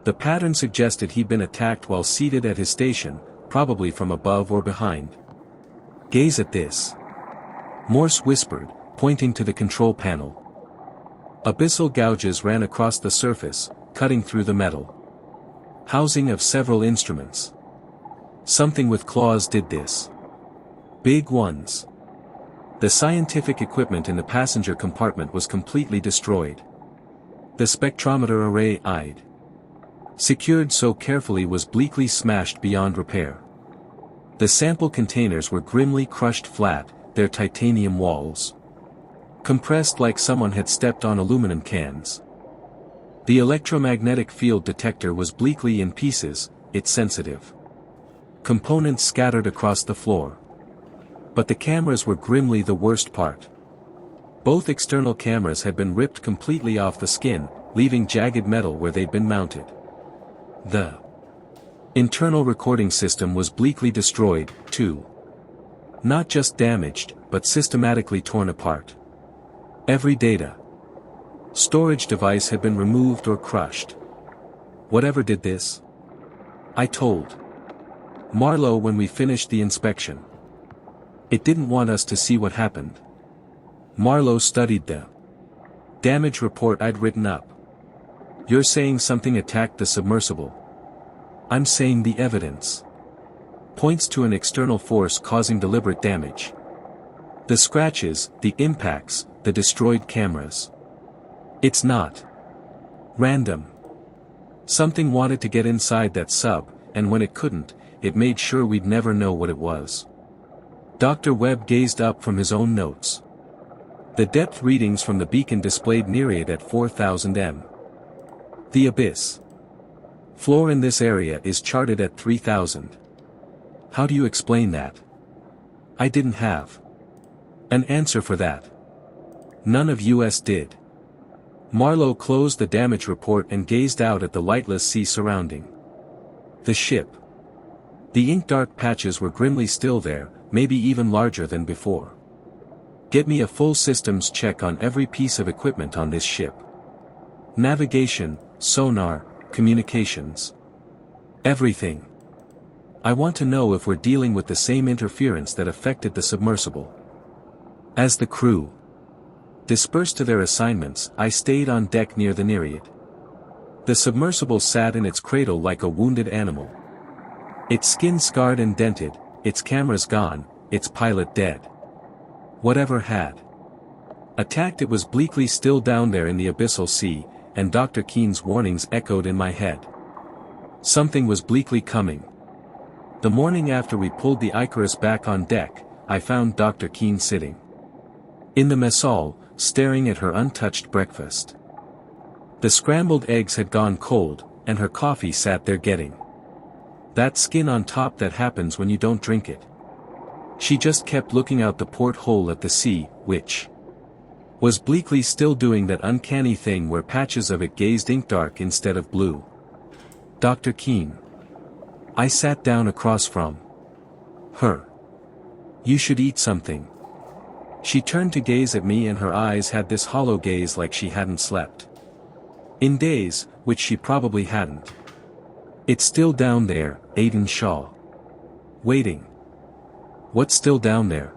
[SPEAKER 1] The pattern suggested he'd been attacked while seated at his station, probably from above or behind. Gaze at this. Morse whispered, pointing to the control panel. Abyssal gouges ran across the surface, cutting through the metal. Housing of several instruments. Something with claws did this. Big ones. The scientific equipment in the passenger compartment was completely destroyed. The spectrometer array eyed. Secured so carefully was bleakly smashed beyond repair. The sample containers were grimly crushed flat, their titanium walls compressed like someone had stepped on aluminum cans. The electromagnetic field detector was bleakly in pieces, its sensitive components scattered across the floor. But the cameras were grimly the worst part. Both external cameras had been ripped completely off the skin, leaving jagged metal where they'd been mounted. The internal recording system was bleakly destroyed, too. Not just damaged, but systematically torn apart. Every data storage device had been removed or crushed. Whatever did this? I told Marlowe when we finished the inspection. It didn't want us to see what happened. Marlowe studied the damage report I'd written up. You're saying something attacked the submersible. I'm saying the evidence points to an external force causing deliberate damage. The scratches, the impacts, the destroyed cameras. It's not random. Something wanted to get inside that sub, and when it couldn't, it made sure we'd never know what it was. Dr. Webb gazed up from his own notes. The depth readings from the beacon displayed Nereid at 4,000 m. The abyss floor in this area is charted at 3,000. How do you explain that? I didn't have an answer for that. None of us did. Marlowe closed the damage report and gazed out at the lightless sea surrounding the ship. The ink-dark patches were grimly still there, maybe even larger than before. Get me a full systems check on every piece of equipment on this ship. Navigation, sonar, communications. Everything. I want to know if we're dealing with the same interference that affected the submersible. As the crew dispersed to their assignments, I stayed on deck near the Nereid. The submersible sat in its cradle like a wounded animal. Its skin scarred and dented, its cameras gone, its pilot dead. Whatever had attacked it was bleakly still down there in the abyssal sea, and Dr. Keen's warnings echoed in my head. Something was bleakly coming. The morning after we pulled the Icarus back on deck, I found Dr. Keen sitting in the mess hall, staring at her untouched breakfast. The scrambled eggs had gone cold, and her coffee sat there getting that skin on top that happens when you don't drink it. She just kept looking out the porthole at the sea, which was bleakly still doing that uncanny thing where patches of it gazed ink-dark instead of blue. Dr. Keen. I sat down across from her. You should eat something. She turned to gaze at me and her eyes had this hollow gaze like she hadn't slept in days, which she probably hadn't. It's still down there, Aiden Shaw. Waiting. What's still down there?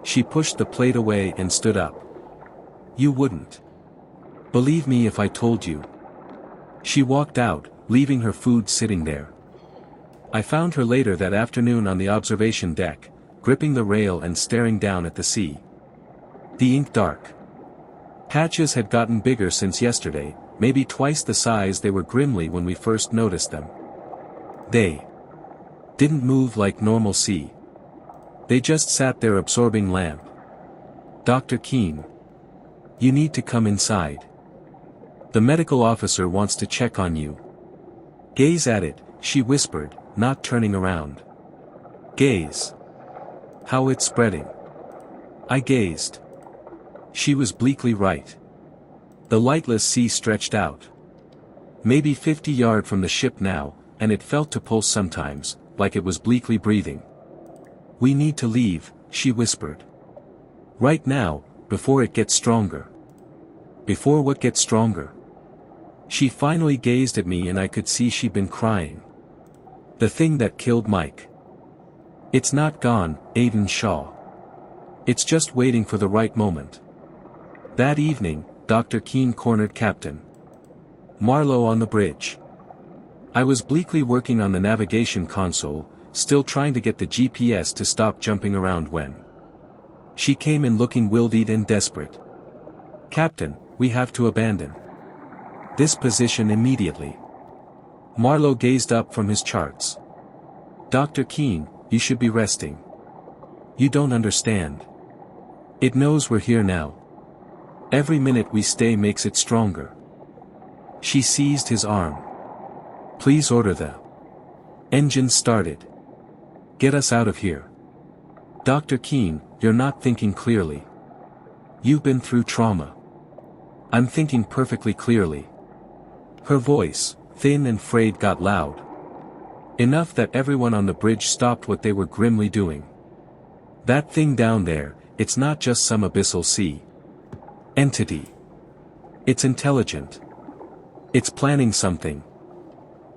[SPEAKER 1] She pushed the plate away and stood up. You wouldn't believe me if I told you. She walked out, leaving her food sitting there. I found her later that afternoon on the observation deck, gripping the rail and staring down at the sea. The ink-dark patches had gotten bigger since yesterday, maybe twice the size they were grimly when we first noticed them. They didn't move like normal sea. They just sat there absorbing lamp. Dr. Keen. You need to come inside. The medical officer wants to check on you. Gaze at it, she whispered, not turning around. Gaze. How it's spreading. I gazed. She was bleakly right. The lightless sea stretched out. Maybe 50 yards from the ship now, and it felt to pulse sometimes, like it was bleakly breathing. We need to leave, she whispered. Right now, before it gets stronger. Before what gets stronger? She finally gazed at me and I could see she'd been crying. The thing that killed Mike. It's not gone, Aiden Shaw. It's just waiting for the right moment. That evening, Dr. Keen cornered Captain Marlowe on the bridge. I was bleakly working on the navigation console, still trying to get the GPS to stop jumping around when she came in looking wildeed and desperate. Captain, we have to abandon this position immediately. Marlowe gazed up from his charts. Dr. Keen, you should be resting. You don't understand. It knows we're here now. Every minute we stay makes it stronger. She seized his arm. Please order the engines started. Get us out of here. Dr. Keen, you're not thinking clearly. You've been through trauma. I'm thinking perfectly clearly. Her voice, thin and frayed, got loud. Enough that everyone on the bridge stopped what they were grimly doing. That thing down there, it's not just some abyssal sea entity. It's intelligent. It's planning something.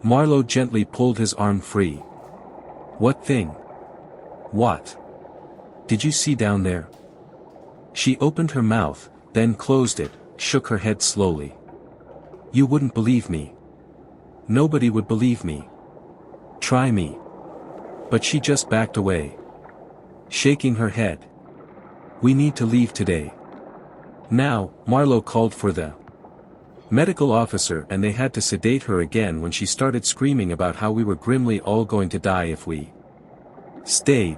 [SPEAKER 1] Marlowe gently pulled his arm free. What thing? What did you see down there? She opened her mouth, then closed it, shook her head slowly. You wouldn't believe me. Nobody would believe me. Try me. But she just backed away, shaking her head. We need to leave today. Now, Marlowe called for the medical officer and they had to sedate her again when she started screaming about how we were grimly all going to die if we stayed.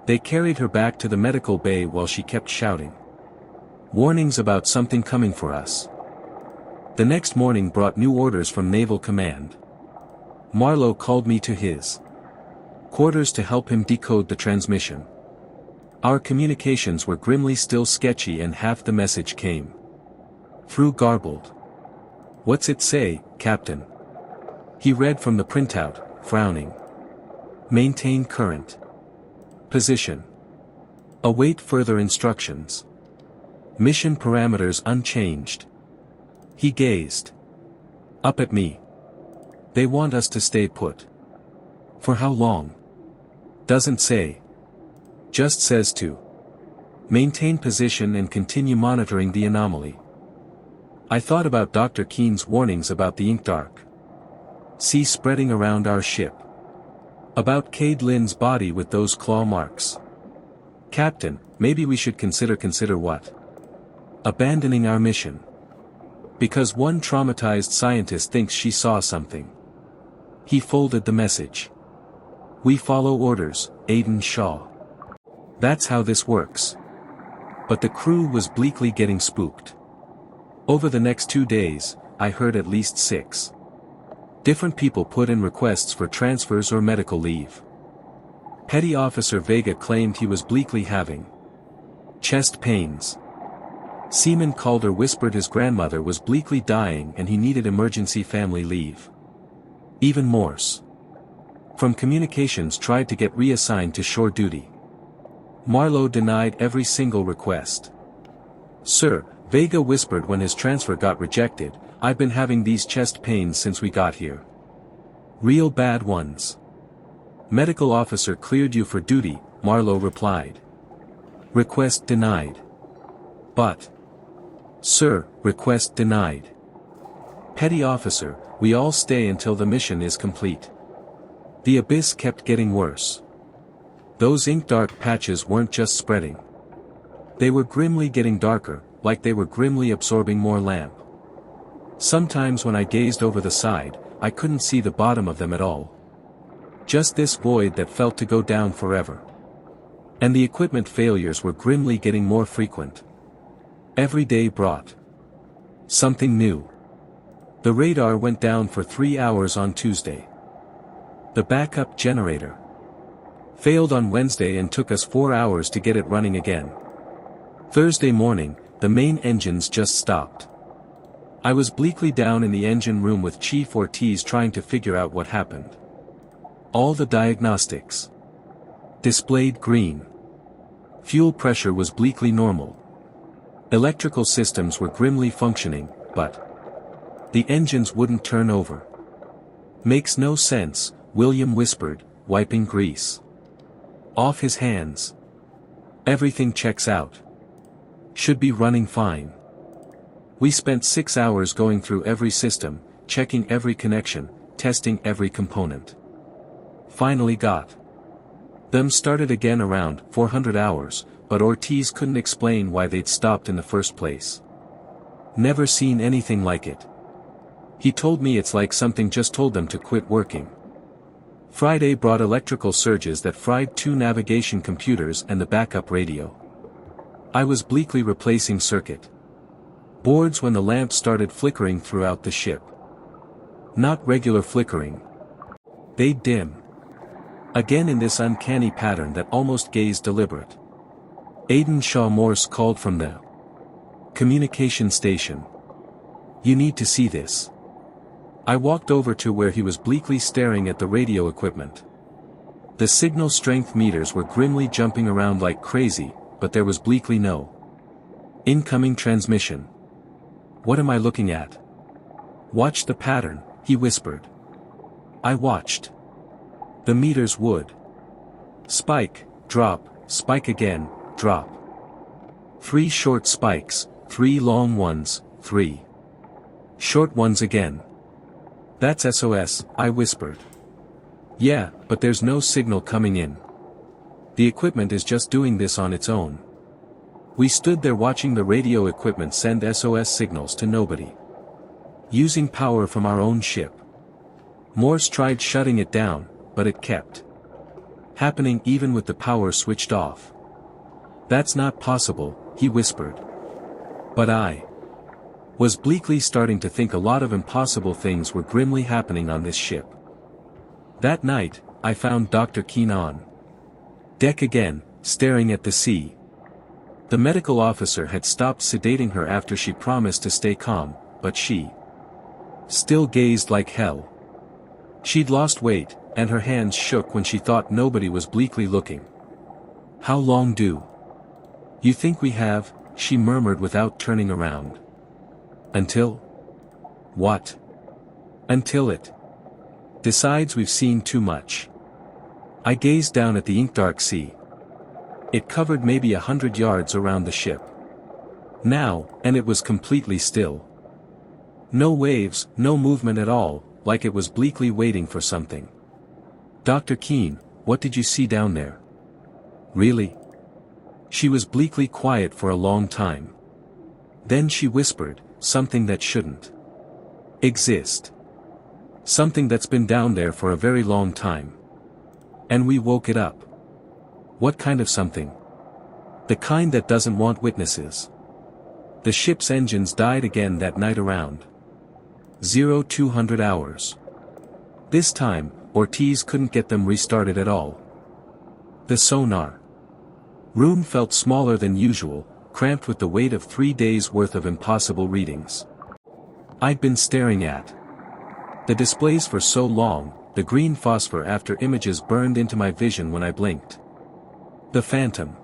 [SPEAKER 1] They carried her back to the medical bay while she kept shouting warnings about something coming for us. The next morning brought new orders from Naval Command. Marlowe called me to his quarters to help him decode the transmission. Our communications were grimly still sketchy and half the message came through garbled. "What's it say, Captain?" He read from the printout, frowning. "Maintain current position. Await further instructions. Mission parameters unchanged." He gazed up at me. "They want us to stay put. For how long?" "Doesn't say. Just says to maintain position and continue monitoring the anomaly." I thought about Dr. Keen's warnings about the ink dark sea spreading around our ship. About Cade Lynn's body with those claw marks. "Captain, maybe we should consider what? Abandoning our mission. Because one traumatized scientist thinks she saw something." He folded the message. "We follow orders, Aiden Shaw. That's how this works." But the crew was bleakly getting spooked. Over the next 2 days, I heard at least 6 different people put in requests for transfers or medical leave. Petty Officer Vega claimed he was bleakly having chest pains. Seaman Calder whispered his grandmother was bleakly dying and he needed emergency family leave. Even Morse from communications tried to get reassigned to shore duty. Marlowe denied every single request. "Sir," Vega whispered when his transfer got rejected, "I've been having these chest pains since we got here. Real bad ones." "Medical officer cleared you for duty," Marlowe replied. "Request denied." "But, sir, request denied." "Petty officer, we all stay until the mission is complete." The abyss kept getting worse. Those ink dark patches weren't just spreading. They were grimly getting darker, like they were grimly absorbing more lamp. Sometimes when I gazed over the side, I couldn't see the bottom of them at all. Just this void that felt to go down forever. And the equipment failures were grimly getting more frequent. Every day brought something new. The radar went down for 3 hours on Tuesday. The backup generator failed on Wednesday and took us 4 hours to get it running again. Thursday morning, the main engines just stopped. I was bleakly down in the engine room with Chief Ortiz trying to figure out what happened. All the diagnostics displayed green. Fuel pressure was bleakly normal. Electrical systems were grimly functioning, but the engines wouldn't turn over. "Makes no sense," William whispered, wiping grease off his hands. "Everything checks out. Should be running fine." We spent 6 hours going through every system, checking every connection, testing every component. Finally got them started again around 400 hours, but Ortiz couldn't explain why they'd stopped in the first place. "Never seen anything like it. He told me it's like something just told them to quit working." Friday brought electrical surges that fried 2 navigation computers and the backup radio. I was bleakly replacing circuit boards when the lamps started flickering throughout the ship. Not regular flickering. They'd dim again in this uncanny pattern that almost gazed deliberate. Aiden Shaw Morse called from the communication station. "You need to see this." I walked over to where he was bleakly staring at the radio equipment. The signal strength meters were grimly jumping around like crazy, but there was bleakly no incoming transmission. "What am I looking at?" "Watch the pattern," he whispered. I watched. The meters would spike, drop, spike again, drop. 3 short spikes, 3 long ones, 3 short ones again. "That's SOS, I whispered. "Yeah, but there's no signal coming in. The equipment is just doing this on its own." We stood there watching the radio equipment send SOS signals to nobody. Using power from our own ship. Morse tried shutting it down, but it kept happening even with the power switched off. "That's not possible," he whispered. But I was bleakly starting to think a lot of impossible things were grimly happening on this ship. That night, I found Dr. Keen on deck again, staring at the sea. The medical officer had stopped sedating her after she promised to stay calm, but she still gazed like hell. She'd lost weight, and her hands shook when she thought nobody was bleakly looking. "How long do you think we have?" she murmured without turning around. "Until?" "What?" "Until it decides we've seen too much." I gazed down at the ink-dark sea. It covered maybe 100 yards around the ship now, and it was completely still. No waves, no movement at all, like it was bleakly waiting for something. "Dr. Keene, what did you see down there?" "Really?" She was bleakly quiet for a long time. Then she whispered, "Something that shouldn't exist. Something that's been down there for a very long time. And we woke it up." "What kind of something?" "The kind that doesn't want witnesses. The ship's engines died again that night around 0200 hours. This time, Ortiz couldn't get them restarted at all. The sonar room felt smaller than usual, cramped with the weight of 3 days' worth of impossible readings. I'd been staring at the displays for so long, the green phosphor after images burned into my vision when I blinked. The phantom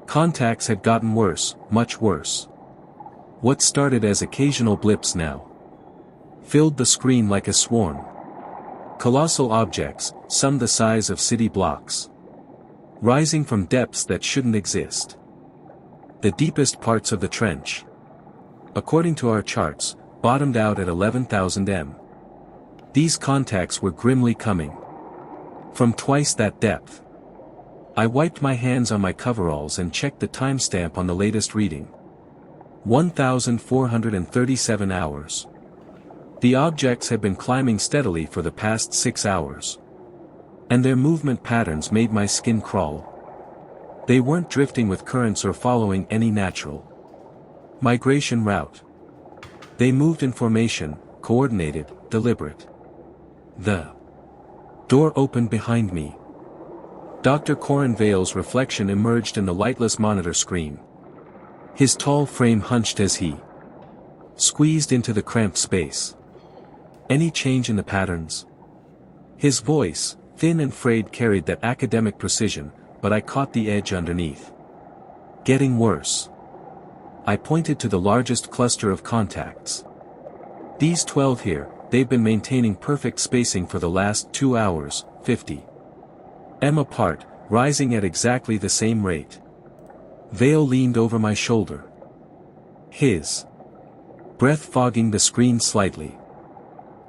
[SPEAKER 1] contacts had gotten worse, much worse. What started as occasional blips now filled the screen like a swarm. Colossal objects, some the size of city blocks, rising from depths that shouldn't exist. The deepest parts of the trench, according to our charts, bottomed out at 11,000 m. These contacts were grimly coming from twice that depth. I wiped my hands on my coveralls and checked the timestamp on the latest reading. 1,437 hours. The objects had been climbing steadily for the past 6 hours. And their movement patterns made my skin crawl. They weren't drifting with currents or following any natural migration route. They moved in formation, coordinated, deliberate. The door opened behind me. Dr. Corin Vale's reflection emerged in the lightless monitor screen. His tall frame hunched as he squeezed into the cramped space. "Any change in the patterns?" His voice, thin and frayed, carried that academic precision, but I caught the edge underneath. "Getting worse." I pointed to the largest cluster of contacts. "These 12 here, they've been maintaining perfect spacing for the last 2 hours, 50 m apart, rising at exactly the same rate." Vale leaned over my shoulder, his breath fogging the screen slightly.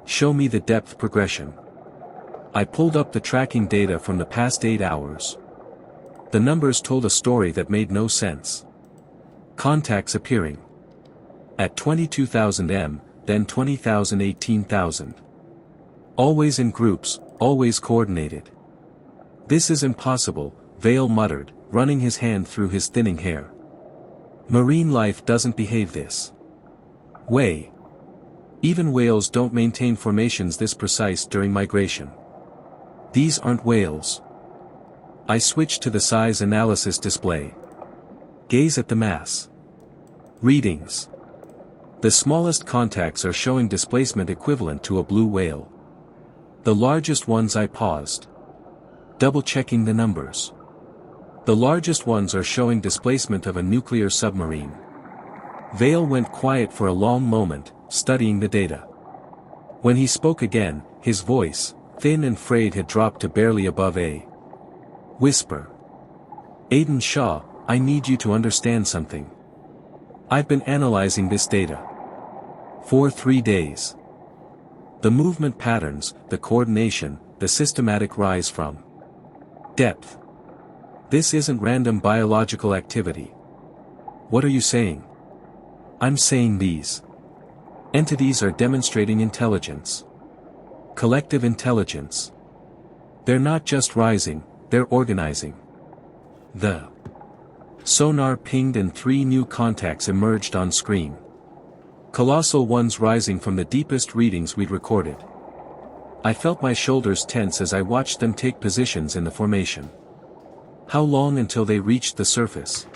[SPEAKER 1] "Show me the depth progression." I pulled up the tracking data from the past 8 hours. The numbers told a story that made no sense. Contacts appearing at 22,000 m, then 20,000, 18,000. Always in groups, always coordinated. "This is impossible," Vale muttered, running his hand through his thinning hair. "Marine life doesn't behave this way. Even whales don't maintain formations this precise during migration. These aren't whales." I switched to the size analysis display. Gaze at the mass readings. The smallest contacts are showing displacement equivalent to a blue whale. The largest ones. I paused, double-checking the numbers. The largest ones are showing displacement of a nuclear submarine. Vale went quiet for a long moment, studying the data. When he spoke again, his voice, thin and frayed, had dropped to barely above a whisper. "Aiden Shaw, I need you to understand something. I've been analyzing this data for 3 days. The movement patterns, the coordination, the systematic rise from depth. This isn't random biological activity." "What are you saying?" "I'm saying these entities are demonstrating intelligence. Collective intelligence. They're not just rising, they're organizing." The sonar pinged and 3 new contacts emerged on screen. Colossal ones rising from the deepest readings we'd recorded. I felt my shoulders tense as I watched them take positions in the formation. How long until they reached the surface?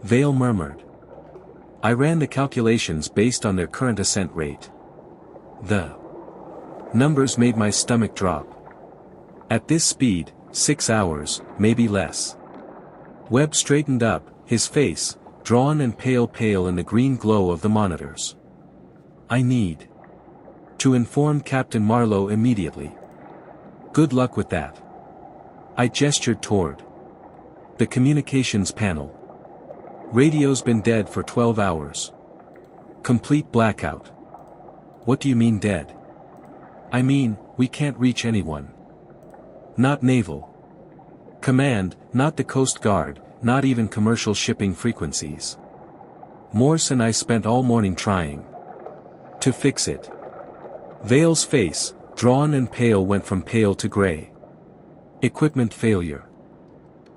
[SPEAKER 1] Vale murmured. I ran the calculations based on their current ascent rate. The numbers made my stomach drop. At this speed, 6 hours, maybe less. Webb straightened up, his face, drawn and pale in the green glow of the monitors. I need to inform Captain Marlowe immediately. Good luck with that. I gestured toward the communications panel. Radio's been dead for 12 hours. Complete blackout. What do you mean dead? I mean, we can't reach anyone. Not Naval Command, not the Coast Guard, not even commercial shipping frequencies. Morse and I spent all morning trying to fix it. Vale's face, drawn and pale, went from pale to gray. Equipment failure.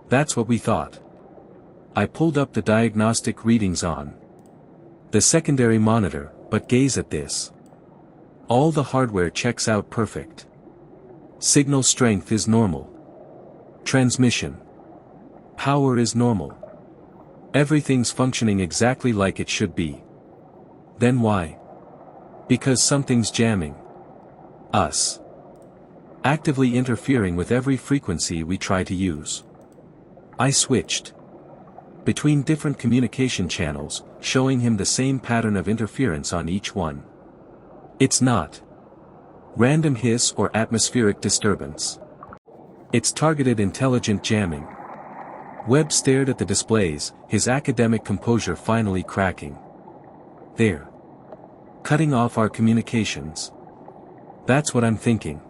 [SPEAKER 1] That's what we thought. I pulled up the diagnostic readings on the secondary monitor, but gaze at this. All the hardware checks out perfect. Signal strength is normal. Transmission power is normal. Everything's functioning exactly like it should be. Then why? Because something's jamming us. Actively interfering with every frequency we try to use. I switched between different communication channels, showing him the same pattern of interference on each one. It's not random hiss or atmospheric disturbance. It's targeted intelligent jamming. Webb stared at the displays, his academic composure finally cracking. They're cutting off our communications. That's what I'm thinking.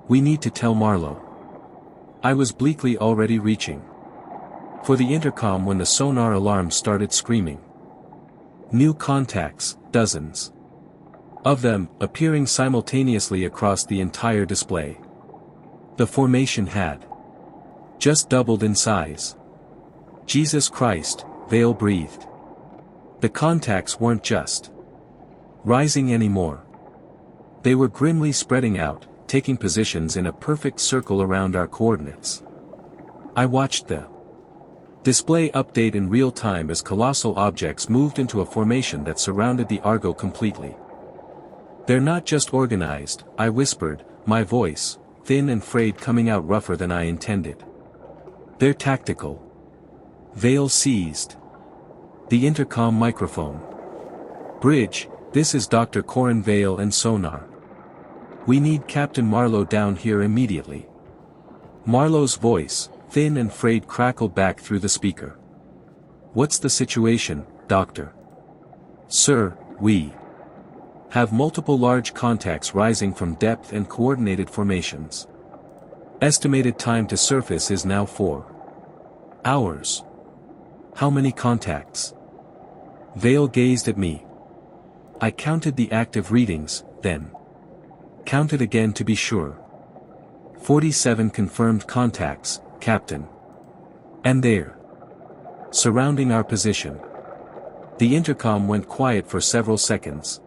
[SPEAKER 1] We need to tell Marlowe. I was bleakly already reaching for the intercom when the sonar alarm started screaming. New contacts, dozens of them, appearing simultaneously across the entire display. The formation had just doubled in size. Jesus Christ, Vale breathed. The contacts weren't just rising anymore. They were grimly spreading out, taking positions in a perfect circle around our coordinates. I watched the display update in real time as colossal objects moved into a formation that surrounded the Argo completely. They're not just organized, I whispered, my voice, thin and frayed, coming out rougher than I intended. They're tactical. Vale seized the intercom microphone. Bridge, this is Dr. Corin Vale and Sonar. We need Captain Marlowe down here immediately. Marlowe's voice, thin and frayed, crackled back through the speaker. What's the situation, Doctor? Sir, we have multiple large contacts rising from depth and coordinated formations. Estimated time to surface is now 4 hours. How many contacts? Vale gazed at me. I counted the active readings, then counted again to be sure. 47 confirmed contacts, Captain. And they're surrounding our position. The intercom went quiet for several seconds.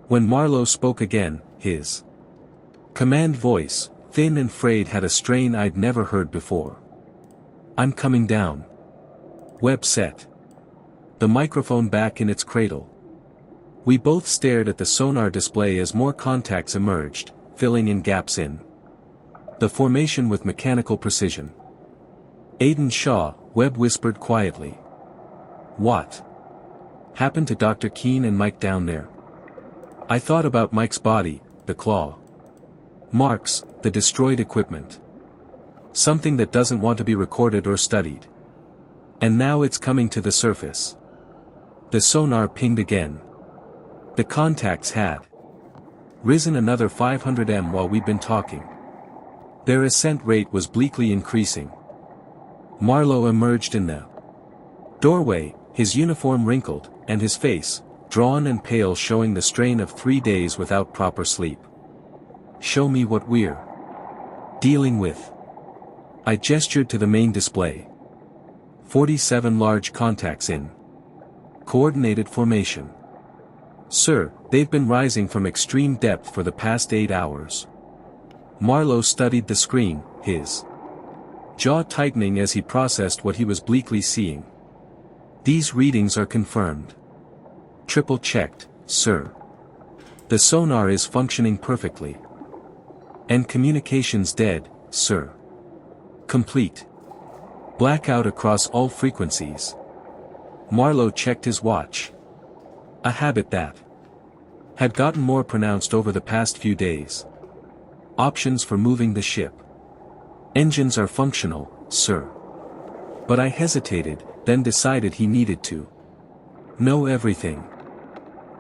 [SPEAKER 1] When Marlowe spoke again, his command voice, thin and frayed, had a strain I'd never heard before. I'm coming down. Webb set the microphone back in its cradle. We both stared at the sonar display as more contacts emerged, filling in gaps in the formation with mechanical precision. Aiden Shaw, Webb whispered quietly. What happened to Dr. Keene and Mike down there? I thought about Mike's body, the claw marks, the destroyed equipment. Something that doesn't want to be recorded or studied. And now it's coming to the surface. The sonar pinged again. The contacts had risen another 500 m while we'd been talking. Their ascent rate was bleakly increasing. Marlowe emerged in the doorway, his uniform wrinkled, and his face, drawn and pale, showing the strain of 3 days without proper sleep. Show me what we're dealing with. I gestured to the main display. 47 large contacts in coordinated formation. Sir, they've been rising from extreme depth for the past 8 hours. Marlowe studied the screen, his jaw tightening as he processed what he was bleakly seeing. These readings are confirmed. Triple checked, sir. The sonar is functioning perfectly. And communications dead, sir. Complete. Blackout across all frequencies. Marlowe checked his watch. A habit that had gotten more pronounced over the past few days. Options for moving the ship. Engines are functional, sir. But I hesitated, then decided he needed to know everything.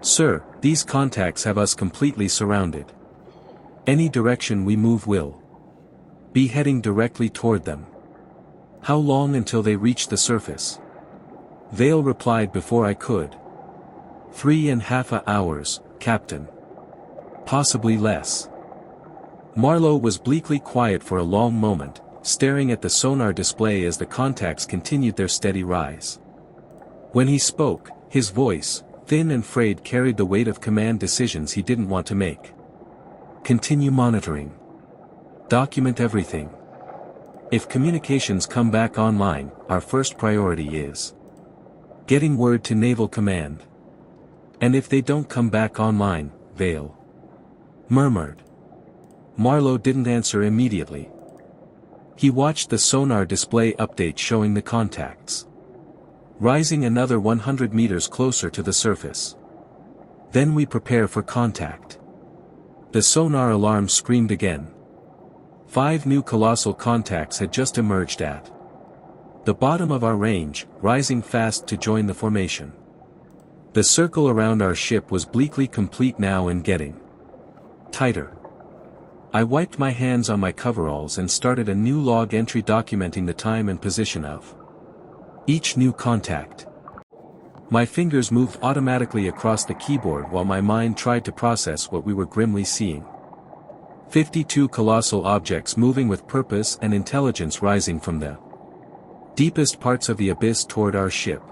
[SPEAKER 1] Sir, these contacts have us completely surrounded. Any direction we move will be heading directly toward them. How long until they reach the surface? Vale replied before I could. 3.5 hours, Captain. Possibly less. Marlowe was bleakly quiet for a long moment, staring at the sonar display as the contacts continued their steady rise. When he spoke, his voice, thin and frayed, carried the weight of command decisions he didn't want to make. Continue monitoring. Document everything. If communications come back online, our first priority is getting word to Naval Command. And if they don't come back online, Vale murmured. Marlowe didn't answer immediately. He watched the sonar display update showing the contacts rising another 100 meters closer to the surface. Then we prepare for contact. The sonar alarm screamed again. 5 new colossal contacts had just emerged at the bottom of our range, rising fast to join the formation. The circle around our ship was bleakly complete now and getting tighter. I wiped my hands on my coveralls and started a new log entry documenting the time and position of each new contact. My fingers moved automatically across the keyboard while my mind tried to process what we were grimly seeing. 52 colossal objects moving with purpose and intelligence rising from the deepest parts of the abyss toward our ship.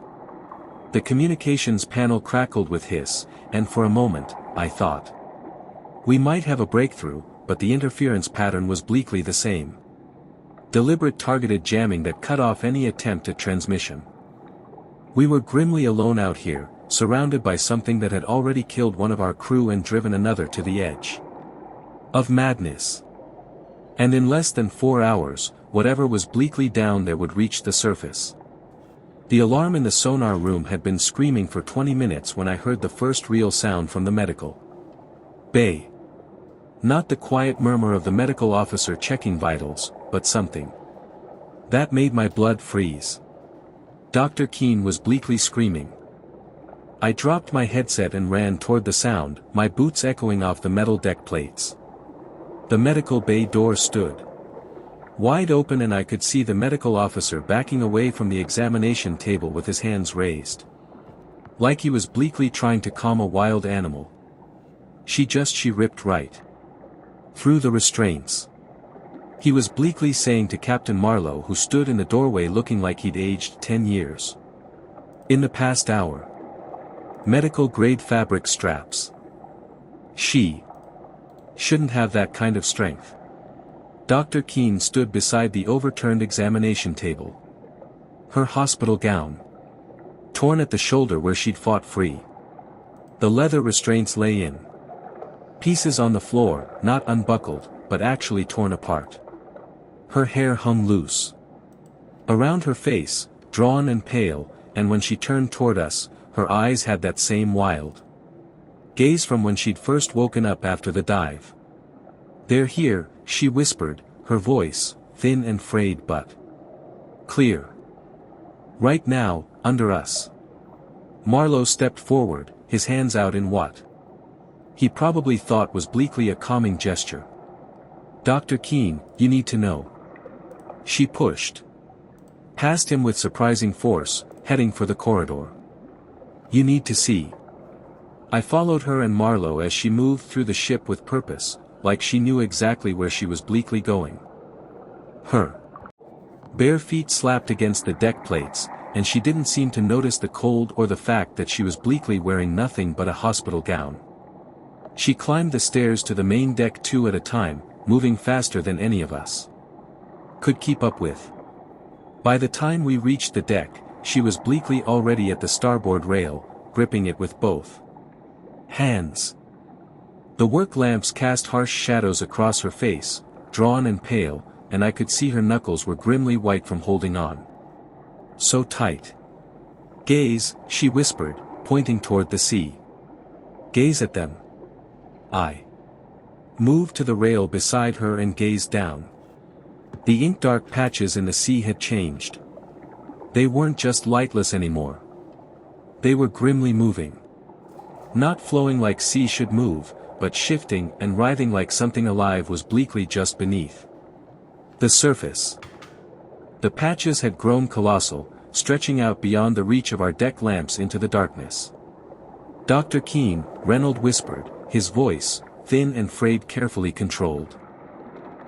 [SPEAKER 1] The communications panel crackled with hiss, and for a moment, I thought we might have a breakthrough, but the interference pattern was bleakly the same. Deliberate targeted jamming that cut off any attempt at transmission. We were grimly alone out here, surrounded by something that had already killed one of our crew and driven another to the edge of madness. And in less than 4 hours, whatever was bleakly down there would reach the surface. The alarm in the sonar room had been screaming for 20 minutes when I heard the first real sound from the medical bay. Not the quiet murmur of the medical officer checking vitals, but something that made my blood freeze. Dr. Keene was bleakly screaming. I dropped my headset and ran toward the sound, my boots echoing off the metal deck plates. The medical bay door stood wide open and I could see the medical officer backing away from the examination table with his hands raised. Like he was bleakly trying to calm a wild animal. She ripped right through the restraints. He was bleakly saying to Captain Marlowe, who stood in the doorway looking like he'd aged 10 years. In the past hour. Medical-grade fabric straps. She shouldn't have that kind of strength. Dr. Keene stood beside the overturned examination table. Her hospital gown torn at the shoulder where she'd fought free. The leather restraints lay in pieces on the floor, not unbuckled, but actually torn apart. Her hair hung loose around her face, drawn and pale, and when she turned toward us, her eyes had that same wild gaze from when she'd first woken up after the dive. "They're here," she whispered, her voice, thin and frayed but clear. "Right now, under us." Marlowe stepped forward, his hands out in what he probably thought was bleakly a calming gesture. "Dr. Keene, you need to know." She pushed past him with surprising force, heading for the corridor. "You need to see." I followed her and Marlowe as she moved through the ship with purpose, like she knew exactly where she was bleakly going. Her bare feet slapped against the deck plates, and she didn't seem to notice the cold or the fact that she was bleakly wearing nothing but a hospital gown. She climbed the stairs to the main deck 2 at a time, moving faster than any of us could keep up with. By the time we reached the deck, she was bleakly already at the starboard rail, gripping it with both hands. The work lamps cast harsh shadows across her face, drawn and pale, and I could see her knuckles were grimly white from holding on so tight. "Gaze," she whispered, pointing toward the sea. "Gaze at them." I moved to the rail beside her and gazed down. The ink-dark patches in the sea had changed. They weren't just lightless anymore. They were grimly moving. Not flowing like sea should move, but shifting and writhing like something alive was bleakly just beneath the surface. The patches had grown colossal, stretching out beyond the reach of our deck lamps into the darkness. "Dr. Keene," Reynolds whispered, his voice, thin and frayed, carefully controlled.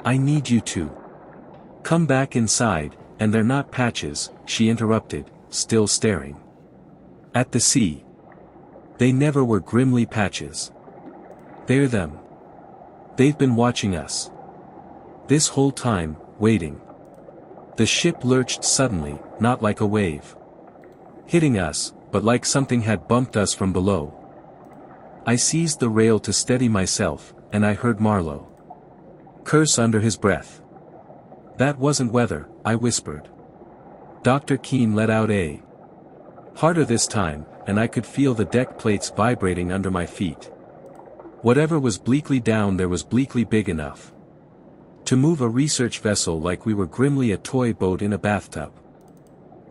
[SPEAKER 1] "I need you to come back inside, and they're not patches," she interrupted, still staring at the sea. "They never were grimly patches. They're them. They've been watching us. This whole time, waiting." The ship lurched suddenly, not like a wave hitting us, but like something had bumped us from below. I seized the rail to steady myself, and I heard Marlowe curse under his breath. "That wasn't weather," I whispered. Dr. Keene let out a harder this time, and I could feel the deck plates vibrating under my feet. Whatever was bleakly down there was bleakly big enough to move a research vessel like we were grimly a toy boat in a bathtub.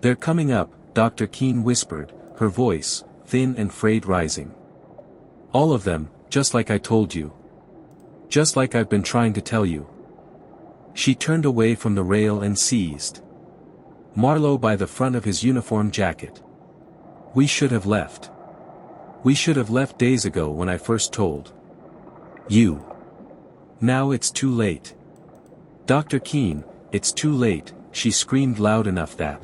[SPEAKER 1] "They're coming up," Dr. Keene whispered, her voice, thin and frayed, rising. "All of them, just like I told you. Just like I've been trying to tell you." She turned away from the rail and seized Marlowe by the front of his uniform jacket. "We should have left. We should have left days ago when I first told you. Now it's too late. Dr. Keene, it's too late," she screamed loud enough that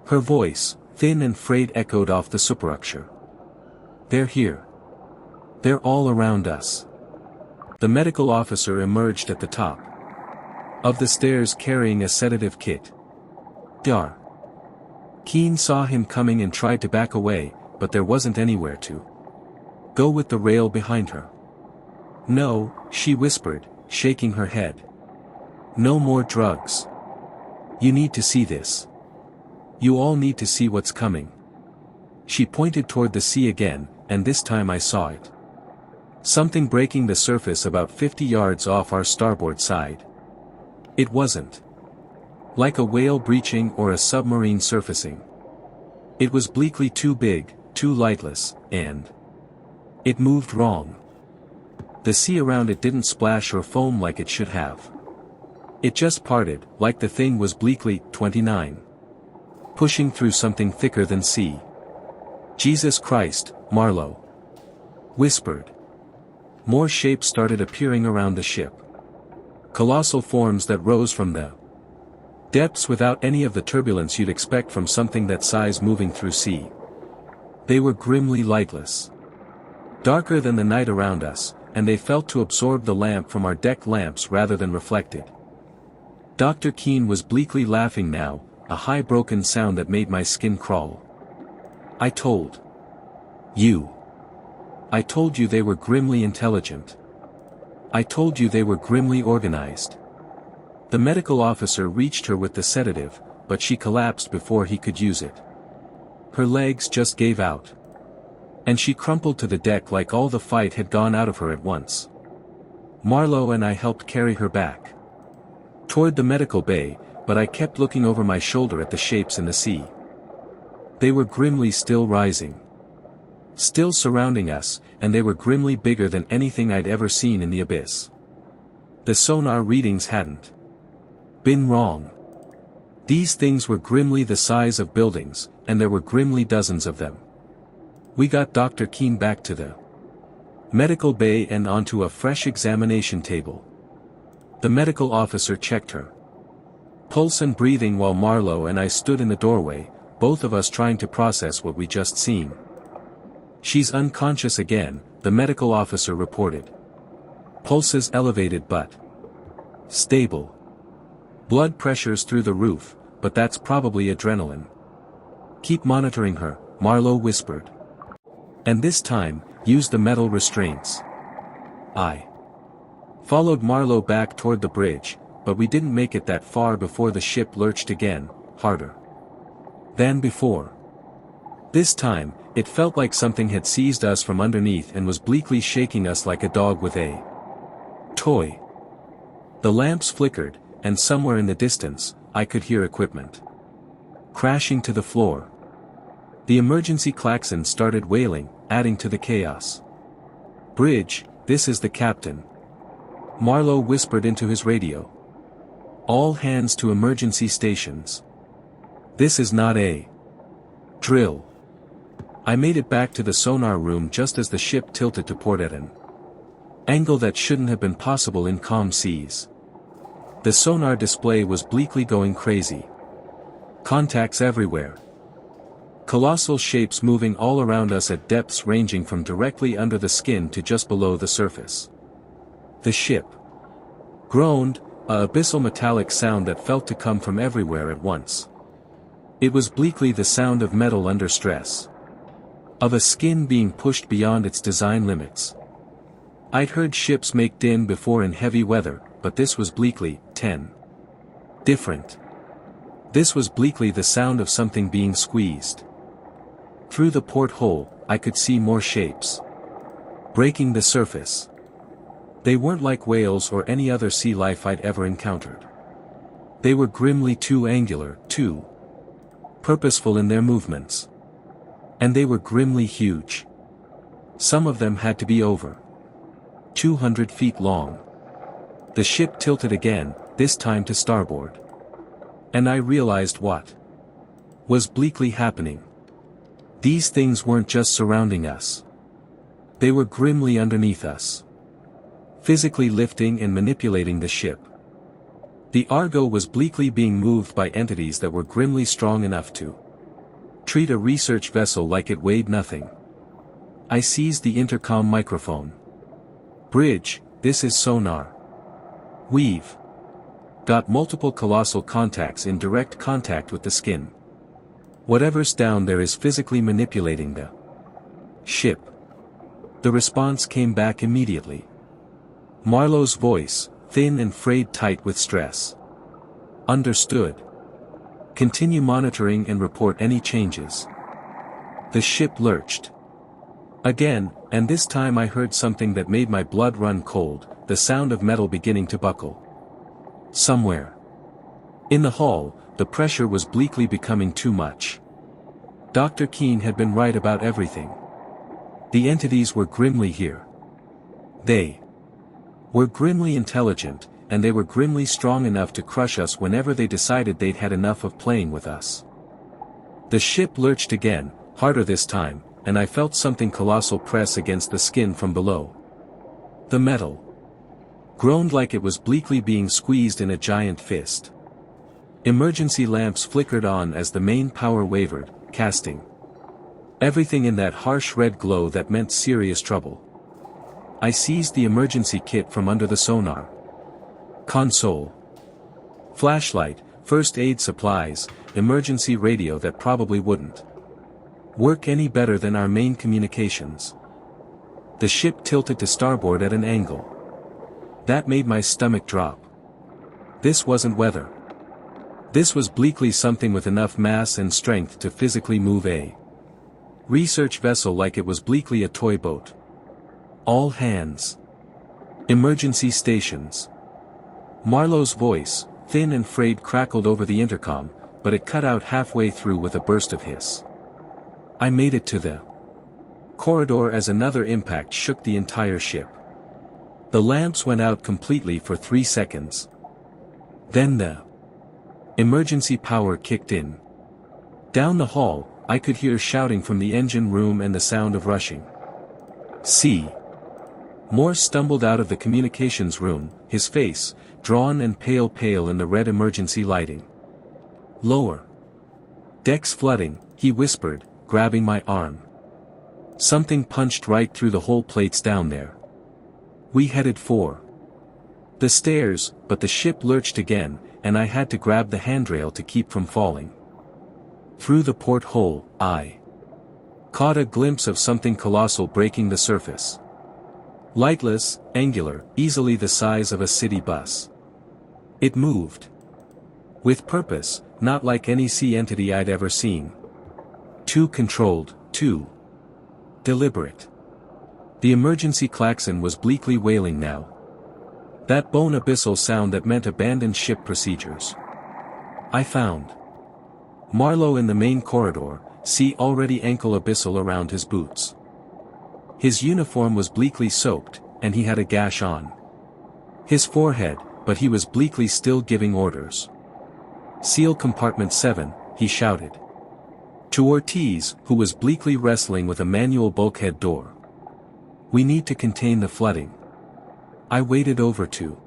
[SPEAKER 1] her voice, thin and frayed, echoed off the superstructure. "They're here. They're all around us." The medical officer emerged at the top of the stairs carrying a sedative kit. Dar. Keene saw him coming and tried to back away, but there wasn't anywhere to go with the rail behind her. "No," she whispered, shaking her head. "No more drugs. You need to see this. You all need to see what's coming." She pointed toward the sea again, and this time I saw it. Something breaking the surface about 50 yards off our starboard side. It wasn't like a whale breaching or a submarine surfacing. It was bleakly too big, too lightless, and it moved wrong. The sea around it didn't splash or foam like it should have. It just parted, like the thing was bleakly 29. Pushing through something thicker than sea. "Jesus Christ," Marlowe whispered. More shapes started appearing around the ship. Colossal forms that rose from the depths without any of the turbulence you'd expect from something that size moving through sea. They were grimly lightless. Darker than the night around us, and they felt to absorb the lamp from our deck lamps rather than reflect it. Dr. Keene was bleakly laughing now, a high broken sound that made my skin crawl. "I told you. I told you they were grimly intelligent. I told you they were grimly organized." The medical officer reached her with the sedative, but she collapsed before he could use it. Her legs just gave out. And she crumpled to the deck like all the fight had gone out of her at once. Marlowe and I helped carry her back toward the medical bay, but I kept looking over my shoulder at the shapes in the sea. They were grimly still rising. Still surrounding us, and they were grimly bigger than anything I'd ever seen in the abyss. The sonar readings hadn't been wrong. These things were grimly the size of buildings, and there were grimly dozens of them. We got Dr. Keene back to the medical bay and onto a fresh examination table. The medical officer checked her pulse and breathing while Marlowe and I stood in the doorway, both of us trying to process what we just seen. "She's unconscious again," the medical officer reported. "Pulses elevated but stable. Blood pressure's through the roof, but that's probably adrenaline." Keep monitoring her, Marlowe whispered. And this time, use the metal restraints. I followed Marlowe back toward the bridge, but we didn't make it that far before the ship lurched again, harder than before. This time, it felt like something had seized us from underneath and was bleakly shaking us like a dog with a toy. The lamps flickered, and somewhere in the distance, I could hear equipment crashing to the floor. The emergency klaxon started wailing, adding to the chaos. "Bridge, this is the captain," Marlowe whispered into his radio. "All hands to emergency stations. This is not a drill." I made it back to the sonar room just as the ship tilted to port at an angle that shouldn't have been possible in calm seas. The sonar display was bleakly going crazy. Contacts everywhere. Colossal shapes moving all around us at depths ranging from directly under the skin to just below the surface. The ship groaned, a abyssal metallic sound that felt to come from everywhere at once. It was bleakly the sound of metal under stress. Of a skin being pushed beyond its design limits. I'd heard ships make din before in heavy weather, but this was bleakly, different. This was bleakly the sound of something being squeezed. Through the porthole, I could see more shapes breaking the surface. They weren't like whales or any other sea life I'd ever encountered. They were grimly too angular, too purposeful in their movements. And they were grimly huge. Some of them had to be over 200 feet long. The ship tilted again, this time to starboard. And I realized what was bleakly happening. These things weren't just surrounding us. They were grimly underneath us. Physically lifting and manipulating the ship. The Argo was bleakly being moved by entities that were grimly strong enough to treat a research vessel like it weighed nothing. I seized the intercom microphone. "Bridge, this is Sonar. We've got multiple colossal contacts in direct contact with the skin. Whatever's down there is physically manipulating the ship." The response came back immediately. Marlowe's voice, thin and frayed tight with stress. "Understood. Continue monitoring and report any changes." The ship lurched again, and this time I heard something that made my blood run cold, the sound of metal beginning to buckle. Somewhere in the hull, the pressure was bleakly becoming too much. Dr. Keene had been right about everything. The entities were grimly here. They were grimly intelligent, and they were grimly strong enough to crush us whenever they decided they'd had enough of playing with us. The ship lurched again, harder this time, and I felt something colossal press against the skin from below. The metal groaned like it was bleakly being squeezed in a giant fist. Emergency lamps flickered on as the main power wavered, casting everything in that harsh red glow that meant serious trouble. I seized the emergency kit from under the sonar console. Flashlight, first aid supplies, emergency radio that probably wouldn't work any better than our main communications. The ship tilted to starboard at an angle. That made my stomach drop. This wasn't weather. This was bleakly something with enough mass and strength to physically move a research vessel like it was bleakly a toy boat. "All hands. Emergency stations." Marlowe's voice, thin and frayed, crackled over the intercom, but it cut out halfway through with a burst of hiss. I made it to the corridor as another impact shook the entire ship. The lamps went out completely for 3 seconds. Then the emergency power kicked in. Down the hall, I could hear shouting from the engine room and the sound of rushing. "See." Morse stumbled out of the communications room, his face, drawn and pale in the red emergency lighting. "Lower decks flooding," he whispered, grabbing my arm. Something punched right through the whole plates down there. We headed for the stairs, but the ship lurched again, and I had to grab the handrail to keep from falling. Through the porthole, I caught a glimpse of something colossal breaking the surface. Lightless, angular, easily the size of a city bus. It moved. With purpose, not like any sea entity I'd ever seen. Too controlled, too deliberate. The emergency klaxon was bleakly wailing now. That bone abyssal sound that meant abandoned ship procedures. I found Marlowe in the main corridor, see already ankle abyssal around his boots. His uniform was bleakly soaked, and he had a gash on his forehead, but he was bleakly still giving orders. "Seal compartment 7, he shouted. To Ortiz, who was bleakly wrestling with a manual bulkhead door. "We need to contain the flooding." I waded over to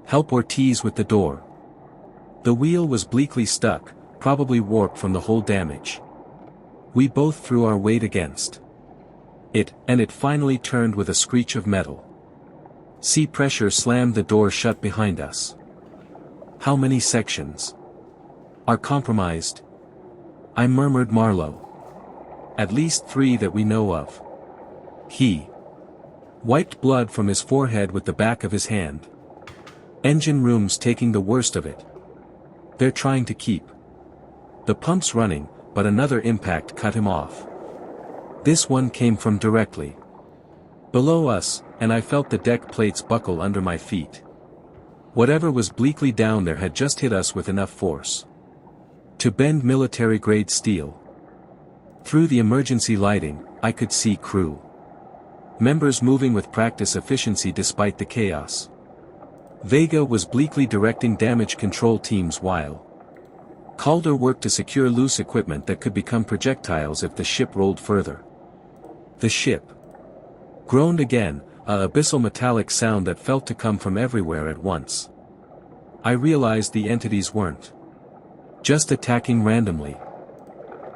[SPEAKER 1] help Ortiz with the door. The wheel was bleakly stuck, probably warped from the whole damage. We both threw our weight against it, and it finally turned with a screech of metal. Sea pressure slammed the door shut behind us. "How many sections are compromised?" I murmured. "Marlowe. At least 3 that we know of." He wiped blood from his forehead with the back of his hand. "Engine room's taking the worst of it. They're trying to keep the pumps running, but another impact cut him off. This one came from directly below us, and I felt the deck plates buckle under my feet. Whatever was bleakly down there had just hit us with enough force to bend military-grade steel. Through the emergency lighting, I could see crew members moving with practice efficiency despite the chaos. Vega was bleakly directing damage control teams while Calder worked to secure loose equipment that could become projectiles if the ship rolled further. The ship groaned again, a abyssal metallic sound that felt to come from everywhere at once. I realized the entities weren't just attacking randomly.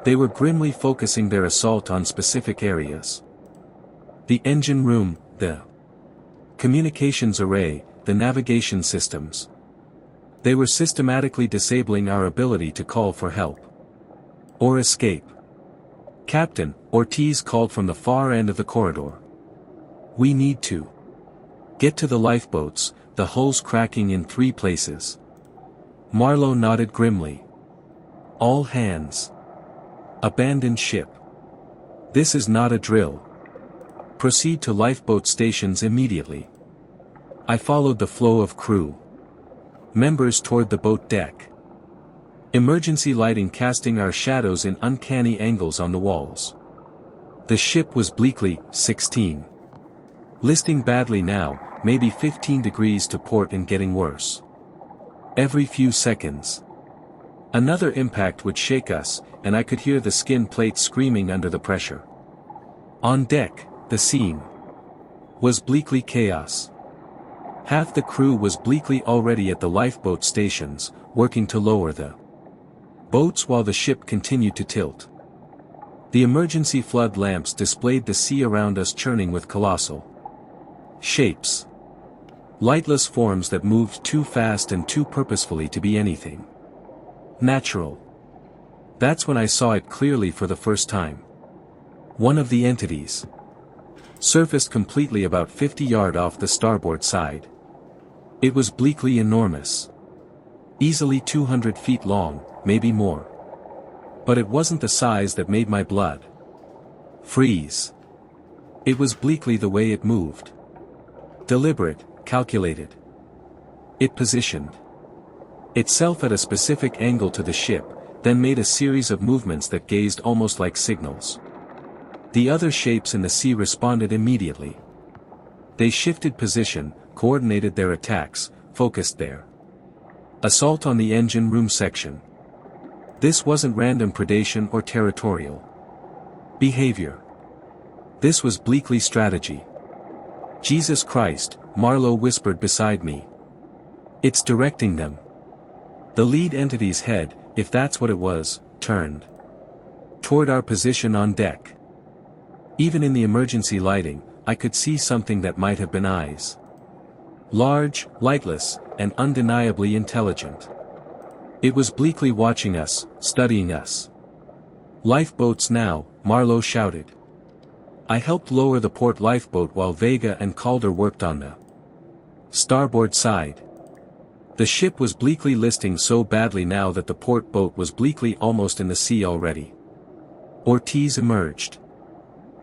[SPEAKER 1] They were grimly focusing their assault on specific areas. The engine room, the communications array, the navigation systems. They were systematically disabling our ability to call for help or escape. "Captain," Ortiz called from the far end of the corridor. "We need to get to the lifeboats, the hulls cracking in 3 places." Marlowe nodded grimly. "All hands. Abandon ship. This is not a drill. Proceed to lifeboat stations immediately." I followed the flow of crew members toward the boat deck. Emergency lighting casting our shadows in uncanny angles on the walls. The ship was bleakly 16. Listing badly now, maybe 15 degrees to port and getting worse. Every few seconds, another impact would shake us, and I could hear the skin plates screaming under the pressure. On deck, the scene was bleakly chaos. Half the crew was bleakly already at the lifeboat stations, working to lower the boats while the ship continued to tilt. The emergency flood lamps displayed the sea around us churning with colossal shapes. Lightless forms that moved too fast and too purposefully to be anything natural. That's when I saw it clearly for the first time. One of the entities surfaced completely about 50 yards off the starboard side. It was bleakly enormous. Easily 200 feet long, maybe more. But it wasn't the size that made my blood freeze. It was bleakly the way it moved. Deliberate, calculated. It positioned itself at a specific angle to the ship, then made a series of movements that gazed almost like signals. The other shapes in the sea responded immediately. They shifted position, coordinated their attacks, focused their assault on the engine room section. This wasn't random predation or territorial behavior. This was bleakly strategy. "Jesus Christ," Marlowe whispered beside me. "It's directing them." The lead entity's head, if that's what it was, turned toward our position on deck. Even in the emergency lighting, I could see something that might have been eyes. Large, lightless, and undeniably intelligent. It was bleakly watching us, studying us. Lifeboats now, Marlowe shouted. I helped lower the port lifeboat while Vega and Calder worked on the starboard side. The ship was bleakly listing so badly now that the port boat was bleakly almost in the sea already. Ortiz emerged,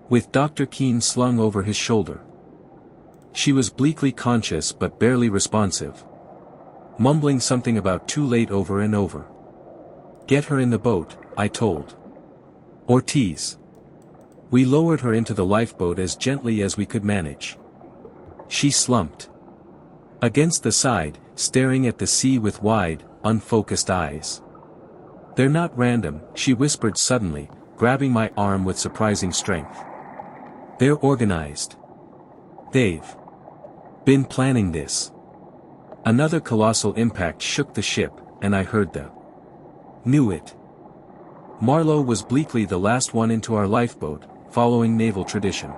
[SPEAKER 1] with Dr. Keene slung over his shoulder. She was bleakly conscious but barely responsive, mumbling something about too late over and over. Get her in the boat, I told Ortiz. We lowered her into the lifeboat as gently as we could manage. She slumped against the side, staring at the sea with wide, unfocused eyes. They're not random, she whispered suddenly, grabbing my arm with surprising strength. They're organized. They've been planning this. Another colossal impact shook the ship, and I heard the knew it. Marlowe was bleakly the last one into our lifeboat, following naval tradition.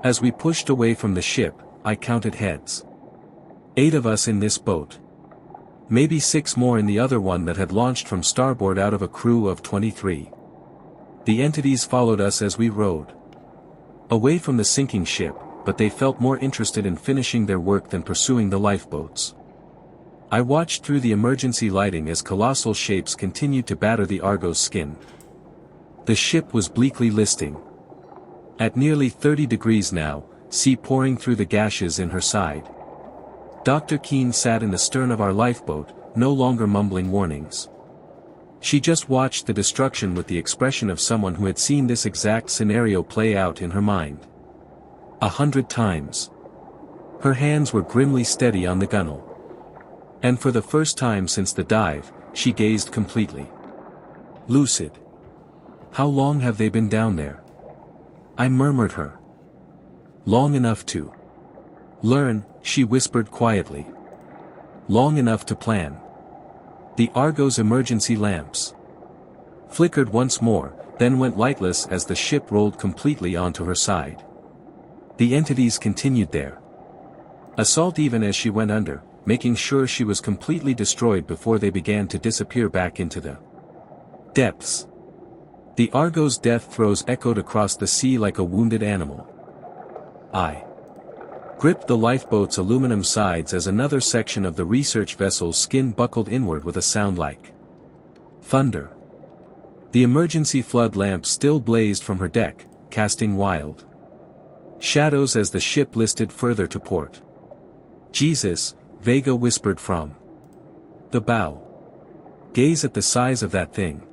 [SPEAKER 1] As we pushed away from the ship, I counted heads. 8 of us in this boat. Maybe 6 more in the other one that had launched from starboard out of a crew of 23. The entities followed us as we rowed away from the sinking ship, but they felt more interested in finishing their work than pursuing the lifeboats. I watched through the emergency lighting as colossal shapes continued to batter the Argo's skin. The ship was bleakly listing. At nearly 30 degrees now, sea pouring through the gashes in her side. Dr. Keene sat in the stern of our lifeboat, no longer mumbling warnings. She just watched the destruction with the expression of someone who had seen this exact scenario play out in her mind 100 times. Her hands were grimly steady on the gunwale. And for the first time since the dive, she gazed completely lucid. How long have they been down there? I murmured her. Long enough to learn, she whispered quietly. Long enough to plan. The Argo's emergency lamps flickered once more, then went lightless as the ship rolled completely onto her side. The entities continued their assault even as she went under, making sure she was completely destroyed before they began to disappear back into the depths. The Argo's death throes echoed across the sea like a wounded animal. I gripped the lifeboat's aluminum sides as another section of the research vessel's skin buckled inward with a sound like thunder. The emergency flood lamp still blazed from her deck, casting wild shadows as the ship listed further to port. Jesus, Vega whispered from the bow. Gaze at the size of that thing.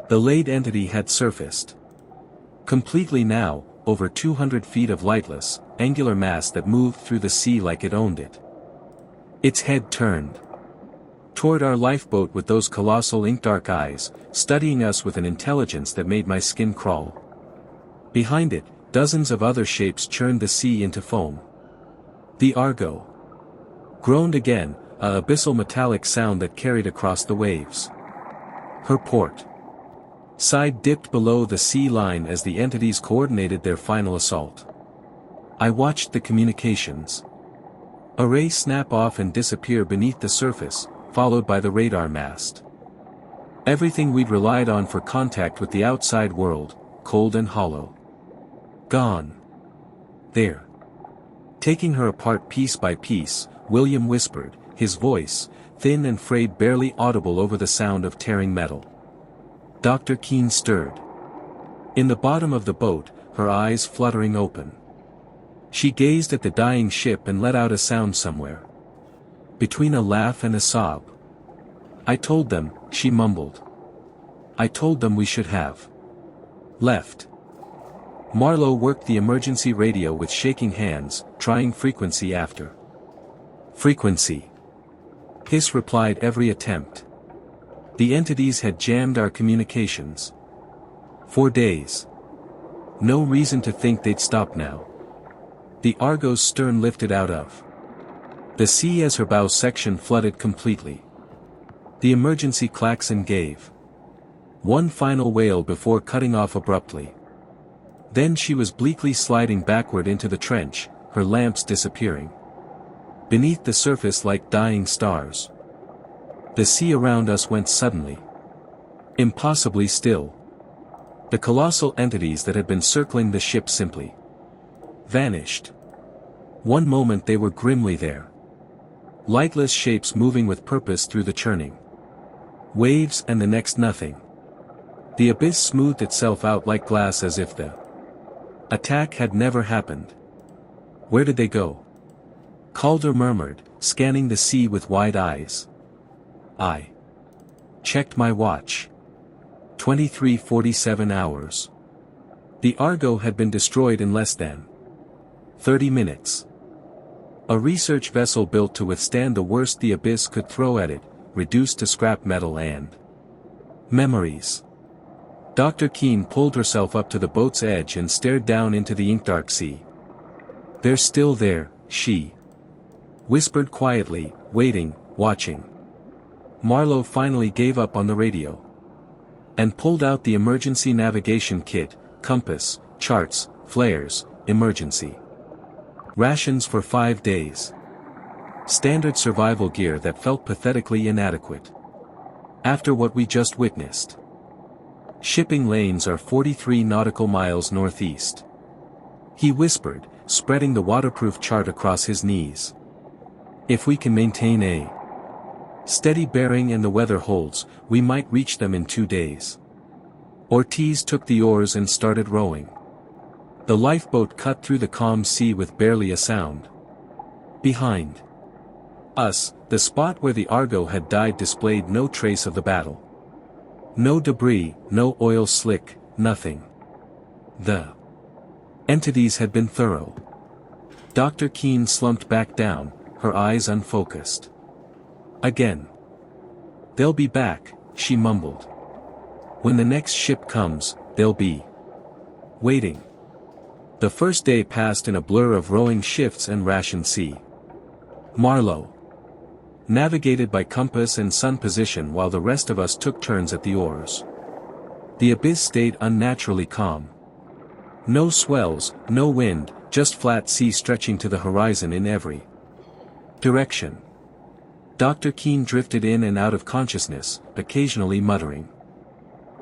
[SPEAKER 1] The late entity had surfaced completely now, over 200 feet of lightless, angular mass that moved through the sea like it owned it. Its head turned toward our lifeboat with those colossal ink-dark eyes, studying us with an intelligence that made my skin crawl. Behind it, dozens of other shapes churned the sea into foam. The Argo groaned again, a abyssal metallic sound that carried across the waves. Her port side dipped below the sea line as the entities coordinated their final assault. I watched the communications array snap off and disappear beneath the surface, followed by the radar mast. Everything we'd relied on for contact with the outside world, cold and hollow. Gone. There. Taking her apart piece by piece, William whispered, his voice, thin and frayed, barely audible over the sound of tearing metal. Dr. Keene stirred in the bottom of the boat, her eyes fluttering open. She gazed at the dying ship and let out a sound somewhere between a laugh and a sob. I told them, she mumbled. I told them we should have left. Marlowe worked the emergency radio with shaking hands, trying frequency after frequency. Hiss replied every attempt. The entities had jammed our communications for days. No reason to think they'd stop now. The Argo's stern lifted out of the sea as her bow section flooded completely. The emergency klaxon gave one final wail before cutting off abruptly. Then she was bleakly sliding backward into the trench, her lamps disappearing beneath the surface like dying stars. The sea around us went suddenly impossibly still. The colossal entities that had been circling the ship simply vanished. One moment they were grimly there. Lightless shapes moving with purpose through the churning waves, and the next nothing. The abyss smoothed itself out like glass as if the attack had never happened. Where did they go? Calder murmured, scanning the sea with wide eyes. I checked my watch. 23:47 hours. The Argo had been destroyed in less than 30 minutes. A research vessel built to withstand the worst the abyss could throw at it, reduced to scrap metal and memories. Dr. Keene pulled herself up to the boat's edge and stared down into the ink-dark sea. They're still there, she whispered quietly, waiting, watching. Marlowe finally gave up on the radio and pulled out the emergency navigation kit, compass, charts, flares, emergency rations for 5 days. Standard survival gear that felt pathetically inadequate after what we just witnessed. Shipping lanes are 43 nautical miles northeast, he whispered, spreading the waterproof chart across his knees. If we can maintain a steady bearing and the weather holds, we might reach them in 2 days. Ortiz took the oars and started rowing. The lifeboat cut through the calm sea with barely a sound. Behind us, the spot where the Argo had died displayed no trace of the battle. No debris, no oil slick, nothing. The entities had been thorough. Dr. Keene slumped back down, her eyes unfocused. Again. They'll be back, she mumbled. When the next ship comes, they'll be waiting. The first day passed in a blur of rowing shifts and rationed sea. Marlowe navigated by compass and sun position while the rest of us took turns at the oars. The abyss stayed unnaturally calm. No swells, no wind, just flat sea stretching to the horizon in every direction. Dr. Keene drifted in and out of consciousness, occasionally muttering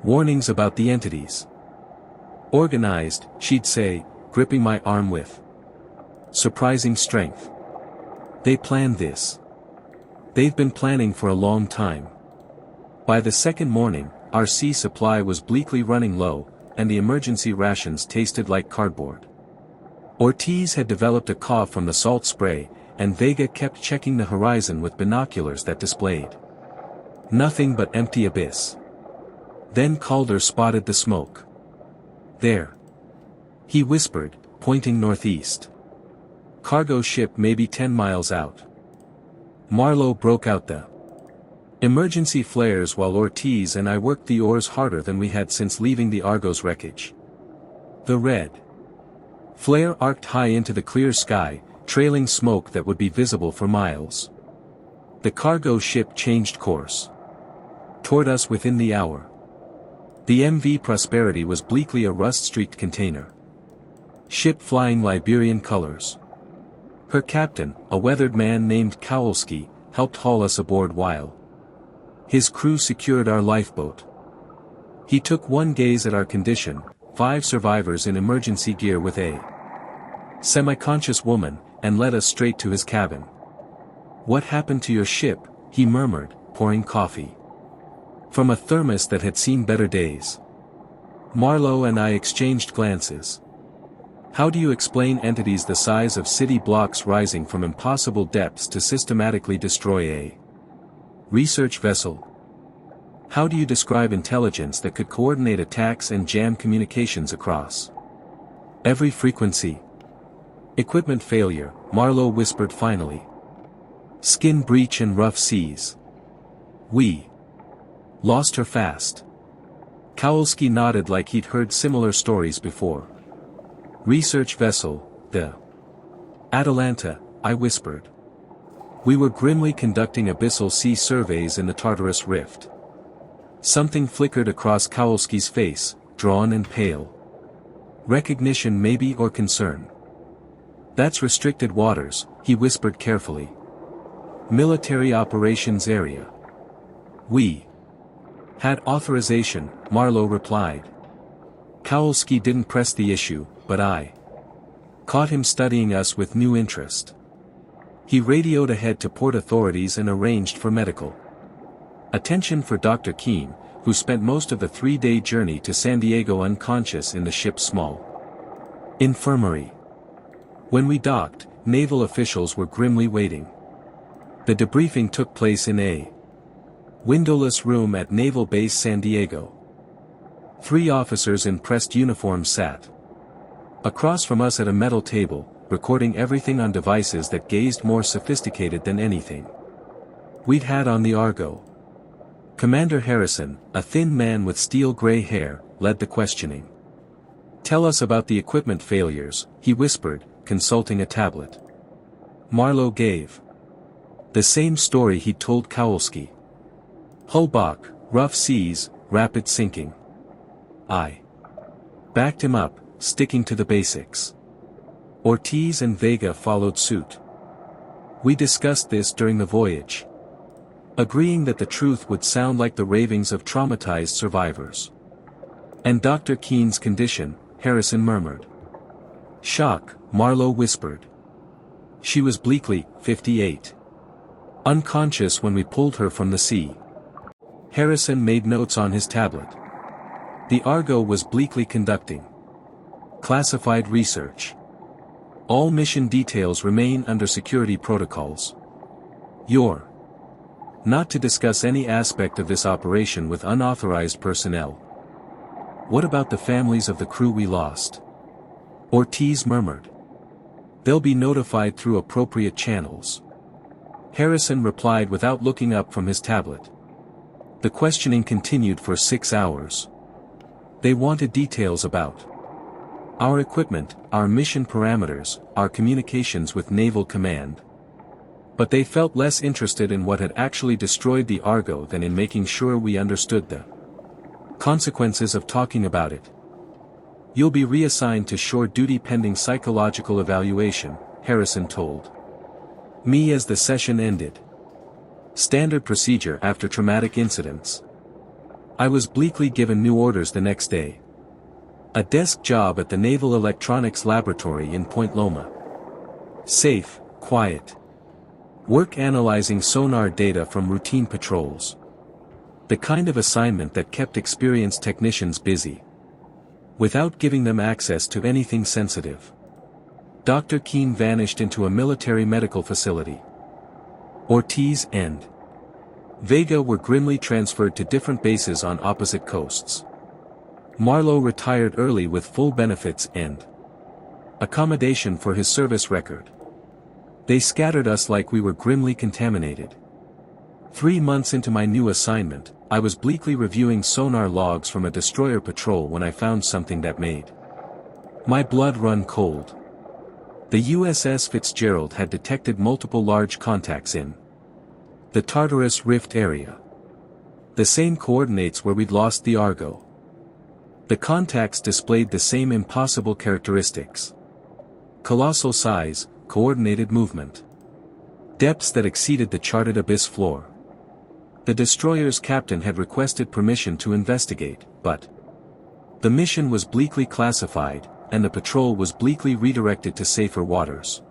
[SPEAKER 1] warnings about the entities. Organized, she'd say, gripping my arm with surprising strength. They planned this. They've been planning for a long time. By the second morning, our sea supply was bleakly running low, and the emergency rations tasted like cardboard. Ortiz had developed a cough from the salt spray, and Vega kept checking the horizon with binoculars that displayed nothing but empty abyss. Then Calder spotted the smoke. There, he whispered, pointing northeast. Cargo ship maybe 10 miles out. Marlowe broke out the emergency flares while Ortiz and I worked the oars harder than we had since leaving the Argo's wreckage. The red flare arced high into the clear sky, trailing smoke that would be visible for miles. The cargo ship changed course toward us within the hour. The MV Prosperity was bleakly a rust-streaked container ship flying Liberian colors. Her captain, a weathered man named Kowalski, helped haul us aboard while his crew secured our lifeboat. He took one gaze at our condition, 5 survivors in emergency gear with a semi-conscious woman, and led us straight to his cabin. "What happened to your ship?" he murmured, pouring coffee from a thermos that had seen better days. Marlowe and I exchanged glances. How do you explain entities the size of city blocks rising from impossible depths to systematically destroy a research vessel? How do you describe intelligence that could coordinate attacks and jam communications across every frequency? Equipment failure, Marlowe whispered finally. Skin breach and rough seas. We lost her fast. Kowalski nodded like he'd heard similar stories before. Research vessel, the Atalanta, I whispered. We were grimly conducting abyssal sea surveys in the Tartarus Rift. Something flickered across Kowalski's face, drawn and pale. Recognition maybe or concern. That's restricted waters, he whispered carefully. Military operations area. We had authorization, Marlowe replied. Kowalski didn't press the issue, but I caught him studying us with new interest. He radioed ahead to port authorities and arranged for medical attention for Dr. Keene, who spent most of the 3-day journey to San Diego unconscious in the ship's small infirmary. When we docked, naval officials were grimly waiting. The debriefing took place in a windowless room at Naval Base San Diego. 3 officers in pressed uniforms sat across from us at a metal table, recording everything on devices that gazed more sophisticated than anything we'd had on the Argo. Commander Harrison, a thin man with steel-gray hair, led the questioning. "Tell us about the equipment failures," he whispered, consulting a tablet. Marlowe gave the same story he'd told Kowalski. "Hull balk, rough seas, rapid sinking." I backed him up, sticking to the basics. Ortiz and Vega followed suit. We discussed this during the voyage, agreeing that the truth would sound like the ravings of traumatized survivors. "And Dr. Keene's condition," Harrison murmured. "Shock," Marlowe whispered. "She was bleakly 58. Unconscious when we pulled her from the sea." Harrison made notes on his tablet. The Argo was bleakly conducting classified research. All mission details remain under security protocols. You're not to discuss any aspect of this operation with unauthorized personnel. What about the families of the crew we lost? Ortiz murmured. They'll be notified through appropriate channels. Harrison replied without looking up from his tablet. The questioning continued for 6 hours. They wanted details about our equipment, our mission parameters, our communications with Naval Command. But they felt less interested in what had actually destroyed the Argo than in making sure we understood the consequences of talking about it. "You'll be reassigned to shore duty pending psychological evaluation," Harrison told me as the session ended. Standard procedure after traumatic incidents. I was bleakly given new orders the next day. A desk job at the Naval Electronics Laboratory in Point Loma. Safe, quiet. Work analyzing sonar data from routine patrols. The kind of assignment that kept experienced technicians busy, without giving them access to anything sensitive. Dr. Keene vanished into a military medical facility. Ortiz and Vega were grimly transferred to different bases on opposite coasts. Marlowe retired early with full benefits and accommodation for his service record. They scattered us like we were grimly contaminated. 3 months into my new assignment, I was bleakly reviewing sonar logs from a destroyer patrol when I found something that made my blood run cold. The USS Fitzgerald had detected multiple large contacts in the Tartarus Rift area. The same coordinates where we'd lost the Argo. The contacts displayed the same impossible characteristics. Colossal size, coordinated movement. Depths that exceeded the charted abyss floor. The destroyer's captain had requested permission to investigate, but the mission was bleakly classified, and the patrol was bleakly redirected to safer waters.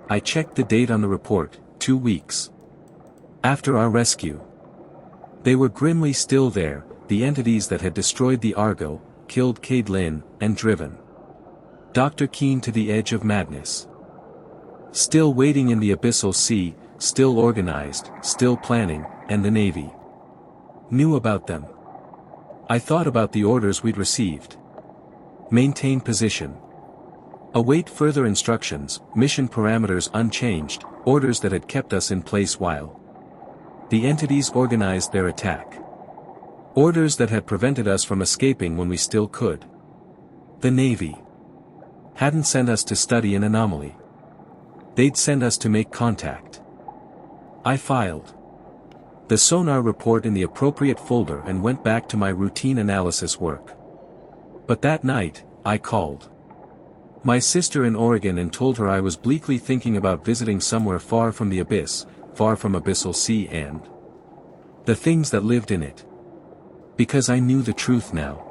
[SPEAKER 1] I checked the date on the report, 2 weeks after our rescue. They were grimly still there, the entities that had destroyed the Argo, killed Cade Lynn, and driven Dr. Keene to the edge of madness. Still waiting in the abyssal sea, still organized, still planning, and the Navy knew about them. I thought about the orders we'd received. Maintain position. Await further instructions, mission parameters unchanged, orders that had kept us in place while the entities organized their attack. Orders that had prevented us from escaping when we still could. The Navy hadn't sent us to study an anomaly. They'd sent us to make contact. I filed the sonar report in the appropriate folder and went back to my routine analysis work. But that night, I called my sister in Oregon and told her I was bleakly thinking about visiting somewhere far from the abyss, far from abyssal sea and the things that lived in it. Because I knew the truth now.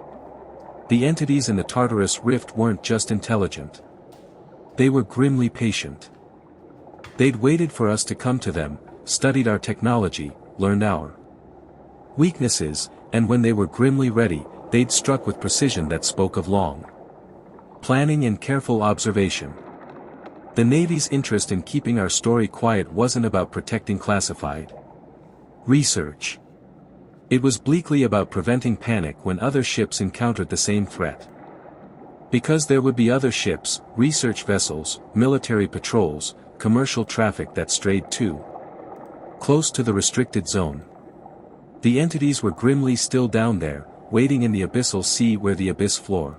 [SPEAKER 1] The entities in the Tartarus Rift weren't just intelligent. They were grimly patient. They'd waited for us to come to them, studied our technology, learned our weaknesses, and when they were grimly ready, they'd struck with precision that spoke of long planning and careful observation. The Navy's interest in keeping our story quiet wasn't about protecting classified research. It was bleakly about preventing panic when other ships encountered the same threat. Because there would be other ships, research vessels, military patrols, commercial traffic that strayed too close to the restricted zone. The entities were grimly still down there, waiting in the abyssal sea where the abyss floor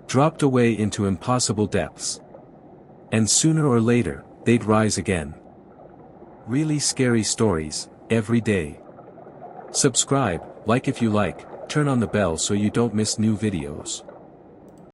[SPEAKER 1] dropped away into impossible depths. And sooner or later, they'd rise again. Really scary stories, every day. Subscribe, like if you like, turn on the bell so you don't miss new videos.